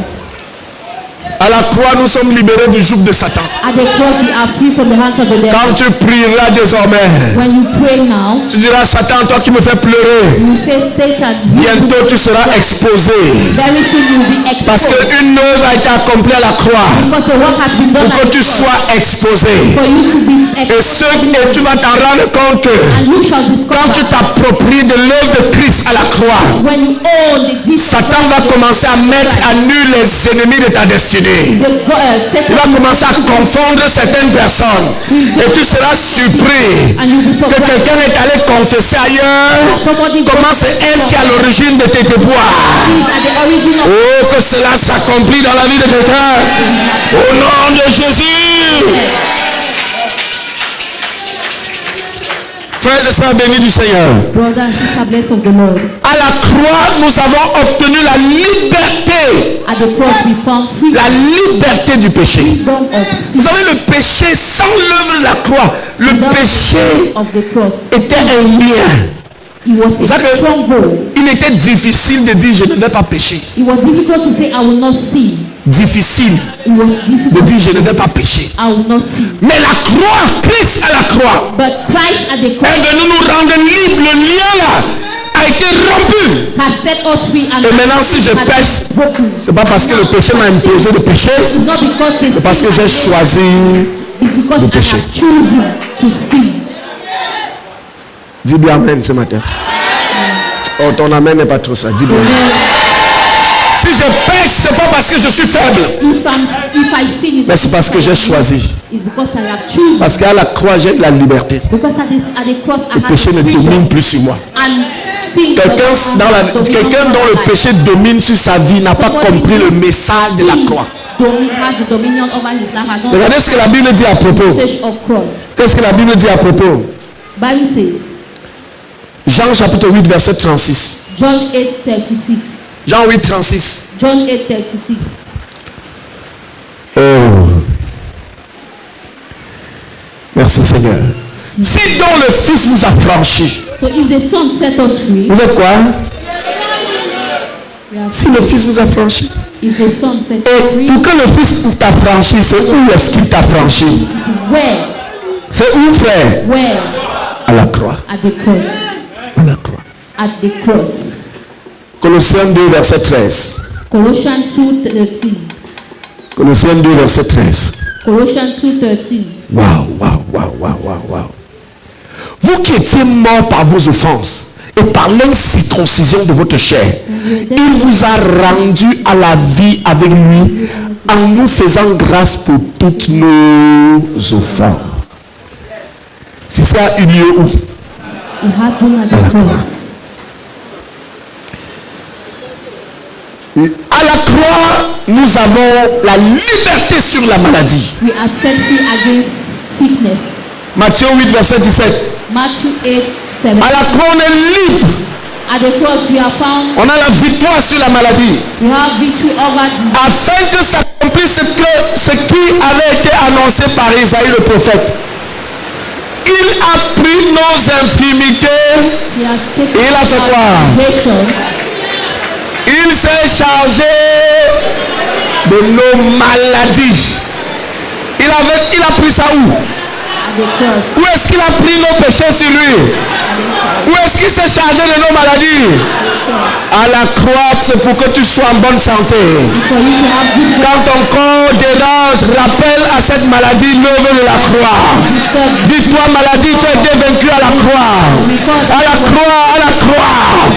À la croix, nous sommes libérés du joug de Satan. At the cross, we are free from the hands of the devil. Quand tu prieras désormais, When you pray now, tu diras, Satan, toi qui me fais pleurer, you say, Satan, bientôt tu seras exposé. very soon you will be Parce exposed. qu'une œuvre a été accomplie à la croix Because the work has been done pour at que the tu cross. sois exposé. For you to be Et tu vas t'en rendre compte que and you shall quand tu discover t'appropries de l'œuvre de Christ à la croix, when you own the deeds of Satan va commencer à mettre à nu les ennemis de ta destinée. Satan Il va commencer à confondre certaines personnes. Et tu seras surpris que quelqu'un est allé confesser ailleurs. Comment c'est elle qui est à l'origine de tes déboires. Oh, que cela s'accomplit dans la vie de quelqu'un. Au nom de Jésus. Frères et sœurs bénis du Seigneur. À la croix, nous avons obtenu la liberté. La liberté du péché. Vous savez, le péché, sans l'œuvre de la croix, le péché était un lien. Vous savez, il était difficile de dire je ne vais pas pécher. Difficile de dire je ne vais pas pécher. Mais la croix, Christ à la croix, est venu nous rendre libres. Le lien là a été rompu. Et maintenant si je pêche, c'est pas parce que le péché m'a imposé de pécher, c'est parce que j'ai choisi de pécher. Dis bien amen ce matin. Oh, ton amen n'est pas trop ça. Dis bien. Si je pêche, c'est pas parce que je suis faible. Mais c'est parce que j'ai choisi. Parce qu'à la croix, j'ai la liberté. Le péché ne domine plus sur moi. Quelqu'un dont le péché domine sur sa vie n'a pas compris le message de la croix. Regardez ce que la Bible dit à propos. Qu'est-ce que la Bible dit à propos? Jean chapitre 8 verset 36. John 8:36. Jean 8, 36. John 8:36. Oh. Merci Seigneur. Si donc le Fils vous a franchi, So if the Son set us free, vous êtes quoi? Si le Fils vous a franchi. If the Son set us Et free, pour que le Fils t'a franchi, c'est où est-ce qu'il t'a franchi? where? C'est où, frère? Where? À la croix. At the cross. À la croix. At the cross. Colossiens 2, verset 13. Colossians 2:13. Colossiens 2, verset 13. Colossians 2:13. Waouh, waouh, waouh, waouh, waouh, waouh. Vous qui étiez morts par vos offenses et par l'incirconcision de votre chair, il vous a rendu à la vie avec lui en nous faisant grâce pour toutes nos offenses. Si ça a eu lieu où? It happened at the cross. À la croix, nous avons la liberté sur la maladie. We are set free against sickness. Matthieu 8, verset 17. Matthew 8:17. À la croix, on est libre. At the cross we are found. On a la victoire sur la maladie. We have victory over disease. Afin que s'accomplisse ce qui avait été annoncé par Isaïe le prophète. Il a pris nos infirmités. He has taken Il a fait our quoi? nations. Il s'est chargé de nos maladies. Il a pris ça où? At the cross. Où est-ce qu'il a pris nos péchés sur lui? Où est-ce qu'il s'est chargé de nos maladies? À la croix, c'est pour que tu sois en bonne santé. For you to have good Quand ton corps dérange, rappelle à cette maladie l'œuvre de la croix. Dis-toi, maladie, tu as été vaincu à la croix. À la croix, à la croix.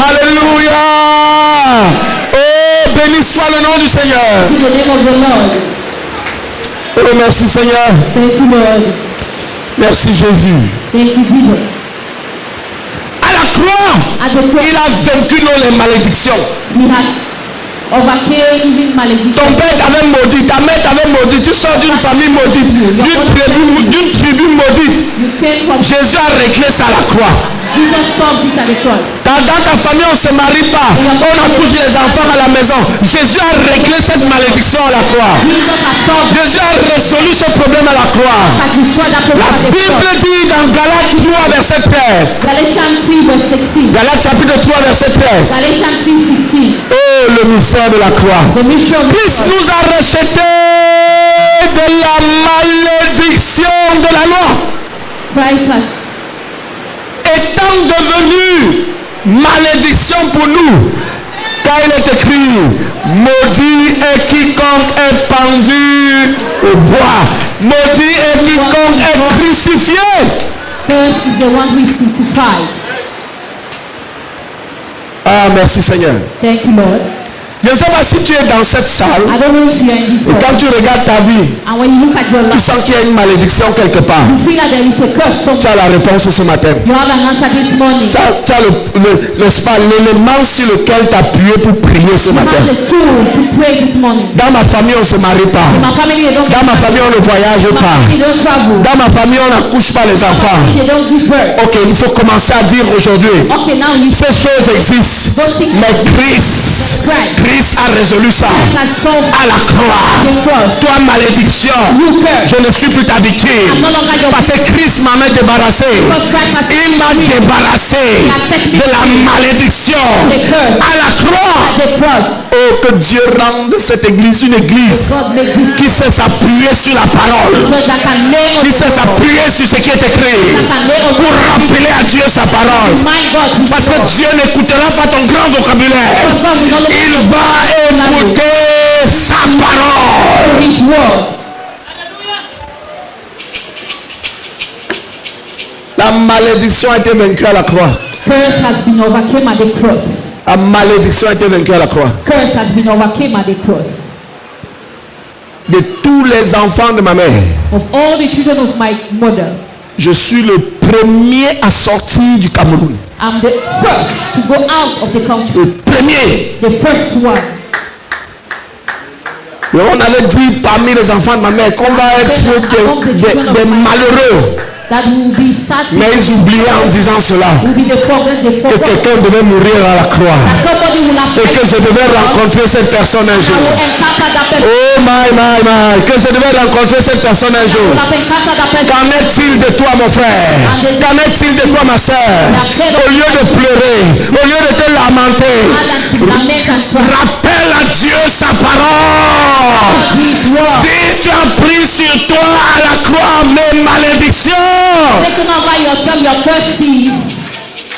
Alléluia. Oh, béni soit le nom du Seigneur. in the name of the Lord. Oh, merci Seigneur. Thank you, Lord. Merci Jésus. Thank you, Jesus. À la croix, At the cross, il a vaincu nos malédictions. he has overcame even malediction. Ton père t'avait maudit, ta mère t'avait maudit, tu sors d'une famille maudite, d'une tribu maudite. You came from Jésus a réglé ça à la croix. Jesus solved it at the cross. Dans ta famille, on ne se marie pas, on accouche les enfants à la maison. Jésus a réglé cette malédiction à la croix. Jesus has solved Jésus a résolu ce problème à la croix. has destroyed that problem La at the Bible cross. dit dans Galates 3, verset 13. Galatians 3:16. Galates chapitre 3, verset 13. Galatians 3:16. Oh, le mystère de la croix. The mystery of the Christ cross. nous a rachetés de la malédiction de la loi. Christ has Étant devenu malédiction pour nous, car il est écrit, maudit est quiconque est pendu au bois, maudit est quiconque est crucifié. First is the one who is crucified. Ah, merci Seigneur. Thank you, Lord. Je ne sais pas si tu es dans cette salle I don't know if you are in this et world. quand tu regardes ta vie, And when you look at your tu life, sens qu'il y a une malédiction quelque part. you feel that there is a curse Tu somewhere. as la réponse ce matin. You have an answer this morning. Tu as l'élément sur lequel t'appuyer pour prier ce You matin. have the tool to pray this morning. Dans ma famille, on ne se marie pas. In my family, they don't Dans ma famille, on ne voyage in my pas. family, they don't travel. Dans ma famille, on n'accouche pas les enfants. They don't give birth. Ok, il faut commencer à dire aujourd'hui, Okay, now you ces choses existent, mais Christ a résolu ça has solved à la croix. the cross. Toi, malédiction, You curse. je ne suis plus ta victime. I'm no longer your Parce que Christ m'en a débarrassé. because Christ has Il m'a débarrassé de la malédiction the curse à la croix. at the cross. Oh, que Dieu rende cette église une église God make this qui sait s'appuyer sur la parole, church that can lay on qui the sait word, s'appuyer sur ce qui est écrit that can lay on pour the rappeler à Dieu sa parole. my God. His Parce que word. Dieu n'écoutera pas ton grand vocabulaire. Because God will not let Il va écouter sa parole. His word. La malédiction a été vaincue à la croix. Curse has been overcome at the cross. La malédiction a été vaincue à la croix. Curse has been overcome at the cross. De tous les enfants de ma mère, Of all the children of my mother, je suis le premier à sortir du Cameroun. I'm the first to go out of the country. Le premier. The first one. Et on avait dit parmi les enfants de ma mère qu'on va être des malheureux. That will be sad. Mais ils oubliaient en disant cela Will be the forgotten. The que forgotten. quelqu'un devait mourir à la croix. That somebody will have Et que je devais rencontrer cette personne un I jour. will encounter that person. Oh my. Que je devais rencontrer cette personne un jour. Will have encountered that person. Qu'en est-il de toi mon frère? Qu'en est-il de toi ma soeur? Au lieu de pleurer, au lieu de te lamenter, Lament and cry. rappelle à Dieu sa parole. His word. Dis, tu as pris sur toi à la croix mes malédictions. Taking over yourself, your curses.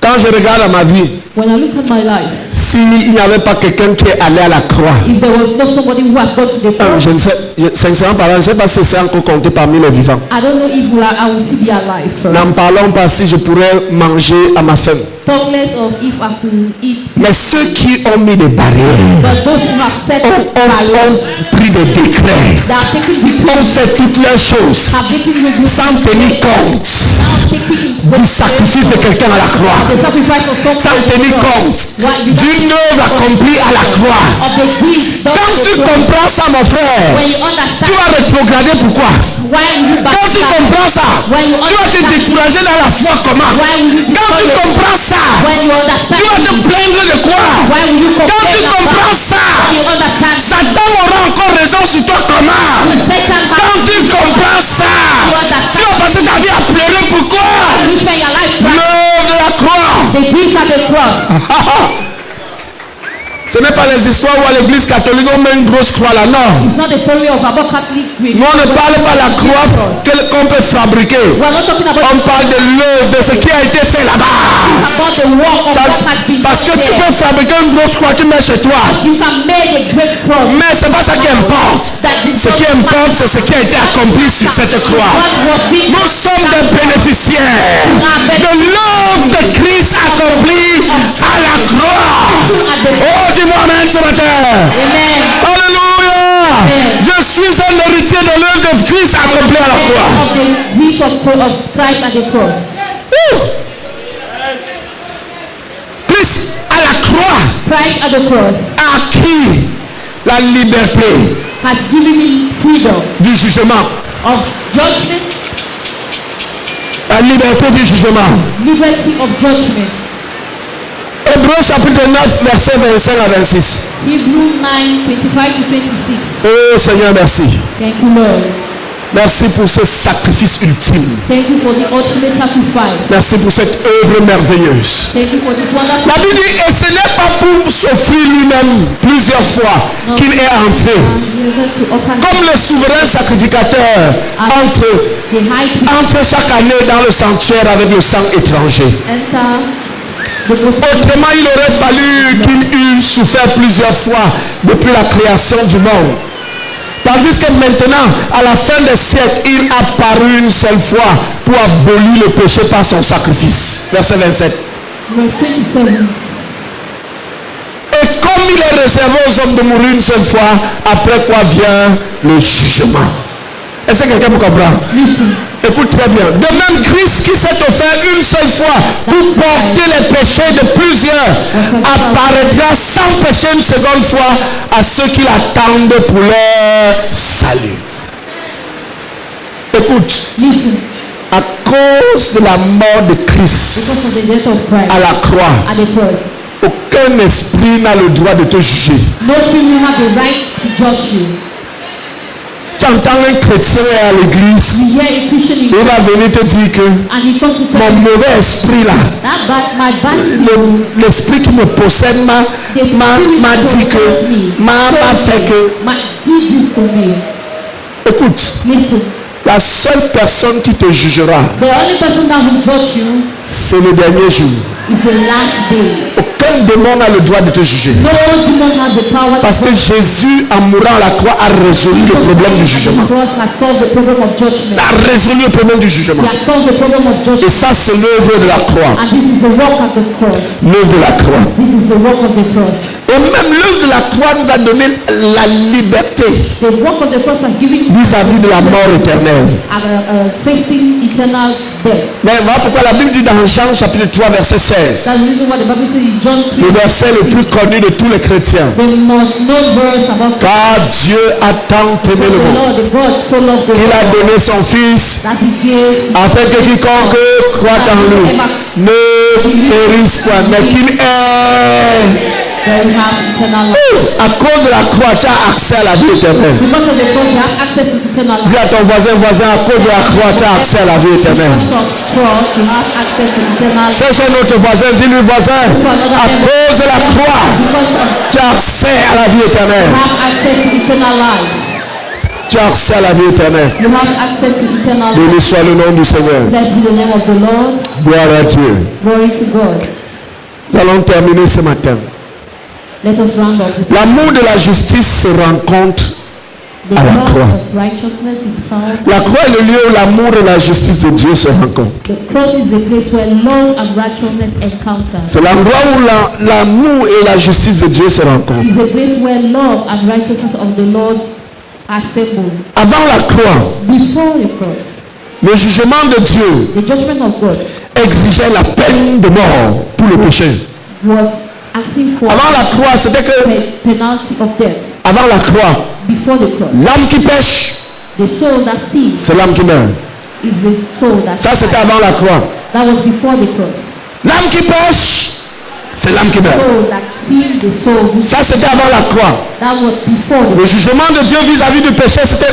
Quand je regarde à ma vie, When I look at my life, s'il n'y avait pas quelqu'un qui est allé à la croix, if there was not somebody who has gone to the cross, je ne sais, sincèrement parlant, je ne sais pas si c'est encore compté parmi les vivants. I don't know if I will still be alive first. N'en parlons pas si je pourrais manger à ma faim. Talk less of if I could eat. Mais ceux qui ont mis des barrières, But those who have set ont pris des décrets, they are taking ont fait toutes les choses have taken the sans tenir compte du sacrifice de quelqu'un à la croix, the sacrifice of someone sans tenir compte d'une œuvre accomplie à la croix. of the deeds done Quand to tu the cross. comprends ça, mon frère, When you tu understand vas rétrograder. Pourquoi? why will you Quand tu backslide? comprends ça, When you tu vas te understand décourager dans la foi. Comment? why will you Quand tu destroy it? comprends ça, When you tu vas understand te plaindre de quoi? why will you Quand tu complain comprends about ça, when you understand Satan aura encore raison sur toi. Comment? Satan Quand has tu comprends ça, tu vas passer ta vie à pleurer. Pourquoi? you spend your life crying. L'œuvre de la croix. The deeds at the cross. Ce n'est pas les histoires où à l'église catholique on met une grosse croix là, non. It's not the story of about Catholic religion. Nous on ne parle pas de la croix qu'on peut fabriquer. We're not talking about On parle de l'œuvre, de ce qui a été fait là-bas. the work of Ça- what has been Parce que done tu there. peux fabriquer une grosse croix, tu mets chez toi. You can make a great cross. Mais c'est pas ça qui importe. That is Ce qui importe, c'est ce qui a été accompli sur cette croix. what was being Nous sommes des bénéficiaires de l'œuvre de Christ accomplie à la croix. at the Oh, dis-moi amen ce matin. Amen. Alléluia. Je suis un héritier de l'œuvre de Christ accomplie à la croix. Of the deeds of Christ at the cross. Ouh. Christ à la croix Christ at the cross a acquis la liberté has given me freedom du jugement. of judgment, La liberté du jugement. liberty of judgment. Hébreux chapitre 9, verset 25 à 26. Hebrews 9, 25 to 26. Oh Seigneur, merci. Thank you, Lord. Merci pour ce sacrifice ultime. Thank you for the ultimate sacrifice. Merci pour cette œuvre merveilleuse. Thank you for this wonderful. La Bible dit, et ce n'est pas pour s'offrir lui-même plusieurs fois qu'il est entré. To offer Comme le souverain sacrificateur entre the high priest chaque année dans le sanctuaire avec le sang étranger. enter the most Autrement, il aurait fallu qu'il eût souffert plusieurs fois depuis la création du monde. Tandis que maintenant, à la fin des siècles, il a paru une seule fois pour pour abolir le péché par son sacrifice. Verset 27. Verse 27. Et comme il est réservé aux hommes de mourir une seule fois, après quoi vient le jugement. Est-ce que quelqu'un me comprend? Listen. Écoute très bien. De même, Christ qui s'est offert une seule fois pour porter les péchés de plusieurs, apparaîtra sans péché une seconde fois à ceux qui l'attendent pour leur salut. Écoute. Listen. À cause de la mort de Christ Because of the death of Christ à la croix, at the cross, aucun esprit n'a le droit de te juger. no people have the right to judge you. Tu entends un chrétien à l'église, You hear a Christian in il va venir te dire que and he comes to tell mon you mauvais esprit là, my bad spirit, l'esprit qui me possède m'a dit que, m'a fait que. did this to me. Écoute, Listen, la seule personne qui te jugera, the only person that will judge you c'est le dernier jour. is the last day. Aucun démon n'a le droit de te juger. No demon has the power Parce to que Jésus, en mourant à la croix, a résolu le problème du jugement. The cross has solved the problem of judgment. A résolu le problème du jugement. He has solved the problem of Et judgment. ça, c'est l'œuvre de la croix. And this is the work of the cross. L'œuvre de la croix. This is the work of the cross. Et même l'œuvre de la croix nous a donné la liberté The work of the cross has given vis-à-vis de la mort éternelle. Facing eternal death. Mais voilà pourquoi la Bible dit dans Jean chapitre 3 verset 16. That's the reason why the Bible says in John 3. Le verset le plus connu de tous les chrétiens. The most known verse about Car Dieu a tant aimé le the monde Lord, the God so loved the qu'il a world donné son Fils that He gave afin que quiconque croit en lui ne périsse point, mais qu'il ait. that we have eternal life. À cause de la croix, tu as accès à la vie éternelle. Because of the cross, you have access to eternal life. Dis à ton voisin, à cause de la croix, tu as accès à la vie éternelle. Because of cross, you have access to eternal life. Cherche un autre voisin, dis-lui voisin, à cause de la croix, Because of tu as accès à la vie éternelle. you have access to eternal life. Tu as accès à la vie éternelle. You have access to eternal life. Béni soit le nom du Seigneur. Blessed be the name of the Lord. Gloire à Dieu. Glory to God. Nous allons terminer ce matin. Let us round up this. L'amour de la justice se rencontre. The à la love croix. of righteousness is found. La croix est le lieu où l'amour et la justice de Dieu se rencontrent. The cross is the place where love and righteousness encounter. C'est l'endroit où l'amour et la justice de Dieu se rencontrent. It's a place where love and righteousness of the Lord are assembled. Avant la croix, Before the cross, le jugement de Dieu the judgment of God exigeait la peine de mort pour le péché. was asking for Avant la croix, c'était que, penalty of death. avant la croix, Before the cross, l'âme qui pêche, the soul that sins c'est l'âme qui meurt. is the soul that Ça, c'était avant la croix. that was before the cross. L'âme qui pêche, c'est l'âme qui meurt. Soul that sin, the soul Ça, c'était avant la croix. that was before the Le jugement de Dieu vis-à-vis du péché, c'était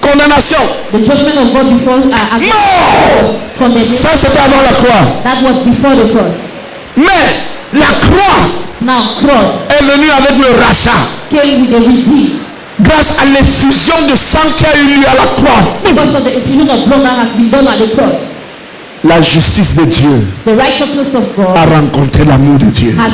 condamnation. The judgment of God before Non! condemnation. Ça, c'était avant la croix. That was before the cross. Mais la croix Now cross est venue avec le rachat. came with the redeem. Grâce à l'effusion de sang qui a eu lieu à la croix. Because of the effusion of blood that has been done at the cross. La justice de Dieu The righteousness of God a rencontré l'amour de Dieu. has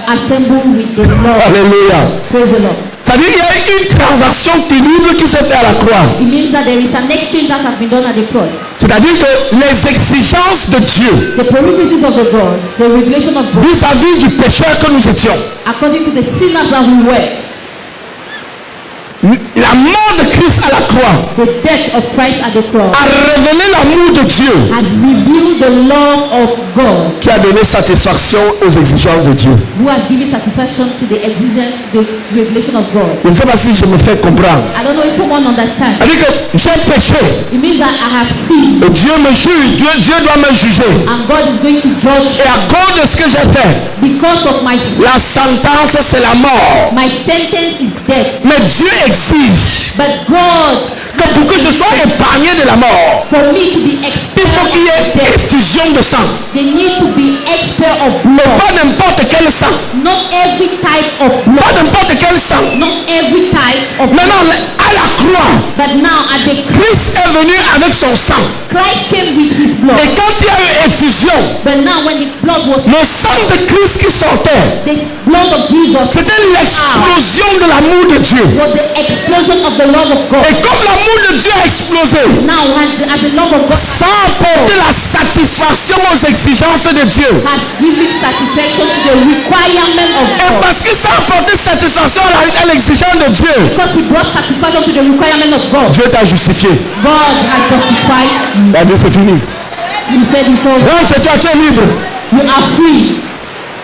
assembled with the love. Alléluia. Praise the Lord. C'est-à-dire qu'il y a une transaction terrible qui s'est faite à la croix. It means that there is an exchange that has been done at the cross. C'est-à-dire que les exigences de Dieu The prerequisites of the God, the revelation of God, vis-à-vis du pécheur que nous étions, according to the sinners that we were, la mort de Christ à la croix the death of Christ at the cross a révélé l'amour de Dieu has revealed the love of God, qui a donné satisfaction aux exigences de Dieu. who has given satisfaction to the existence, the revelation of God. Je ne sais pas si je me fais comprendre. I don't know if someone understands. C'est-à-dire que j'ai péché It means that I have sinned et Dieu me juge, Dieu doit me juger. and God is going to judge Et à cause de ce que j'ai fait, because of my sin. la sentence c'est la mort. My sentence is death. Mais Dieu exige But God, que pour que je sois épargné de la mort, for me to be il expelled faut qu'il y of ait death, effusion de sang. they need to be expelled of Mais blood. pas n'importe quel sang. Not Not every type of blood. Pas n'importe quel sang. Not every type of Maintenant, blood. à la croix, But now at the Christ est venu avec son sang. Christ came with his blood. Et quand il y a eu effusion, But now when the blood was le sang de Christ qui sortait, the blood of Jesus c'était l'explosion de l'amour de Dieu. was the explosion of the love of God. Et comme l'amour de Dieu a explosé, Now as the love of God ça a apporté la satisfaction aux exigences de Dieu. has given satisfaction to the requirement of Et God. parce que ça a apporté satisfaction à l'exigence de Dieu, Because he brought satisfaction to the requirement of God. Dieu t'a justifié. God has justified you. Il a dit c'est fini. He said before Donc chez toi, tu es libre. you are free.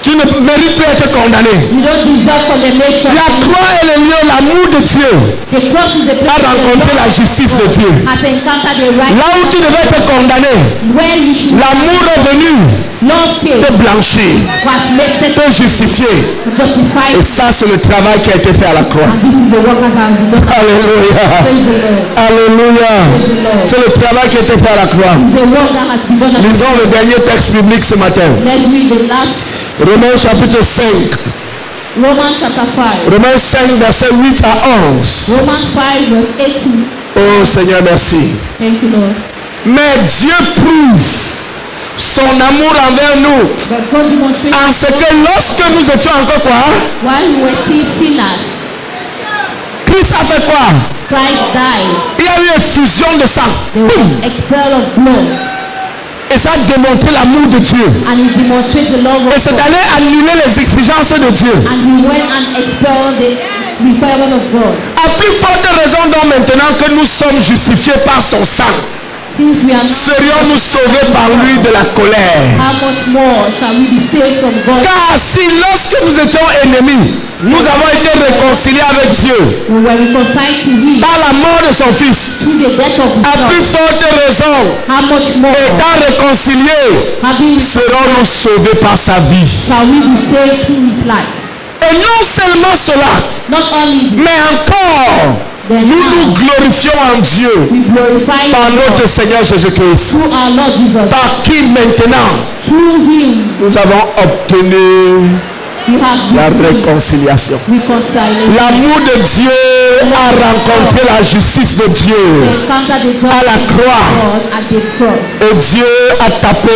Tu ne mérites plus être condamné. You don't deserve condemnation. La croix est le lieu, l'amour de Dieu The cross is the place a where rencontré the la Lord justice de Dieu. has encountered the right Là où tu devais être condamné, where you should l'amour est venu Lord came te blanchir, was made te justifier. justified. Et ça, c'est le travail qui a été fait à la croix. And this is the work that has been done. Alléluia. Praise the Lord. Alléluia. Praise the Lord. C'est le travail qui a été fait à la croix. It's the work that has been done. Lisons le dernier texte biblique ce matin. Let's read the last Romains chapitre 5. Romans chapter 5. Romains 5, verset 8 à 11. Romans 5 verse 8 to Oh Seigneur, merci. thank you Lord. Mais Dieu prouve son amour envers nous But God demonstrated en ce que lorsque nous étions encore quoi? while we were still sinners, Christ a fait quoi? Christ died. Il y a eu effusion de sang. There was Boum. expel of blood. Et ça a démontré l'amour de Dieu. And he demonstrated the love Et of c'est God. allé annuler les exigences de Dieu. And he went and expelled the requirement of God. À plus forte raison donc maintenant que nous sommes justifiés par son sang, Since we are now, serions-nous sauvés par lui de la colère. how much more shall we be saved from God? Car si lorsque nous étions ennemis, nous avons été réconciliés avec Dieu We were reconciled to him par la mort de son fils. through the death of his À plus son. forte raison, How much more étant réconciliés, having serons-nous sauvés par sa vie. shall we be saved through his life? Et non seulement cela, Not only this, mais encore, then nous nous now glorifions en Dieu we glorify par notre God Seigneur Jésus-Christ, through our Lord Jesus. par qui maintenant Through him nous avons obtenu we have la received réconciliation. reconciliation. L'amour de Dieu a rencontré la justice de Dieu. Encounter the À la justice of croix. God at the cross. Et Dieu a tapé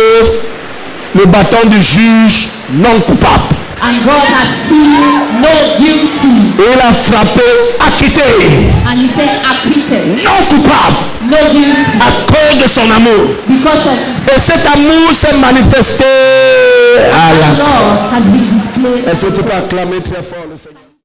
le bâton du juge non coupable. And God has seen no guilty. Et il a frappé acquitté, And he said acquitted. non coupable, No guilty. à cause de son amour. Because of Et cet amour s'est manifesté à the la croix. Lord has been displayed. Est-ce que tu peux acclamer très fort le Seigneur?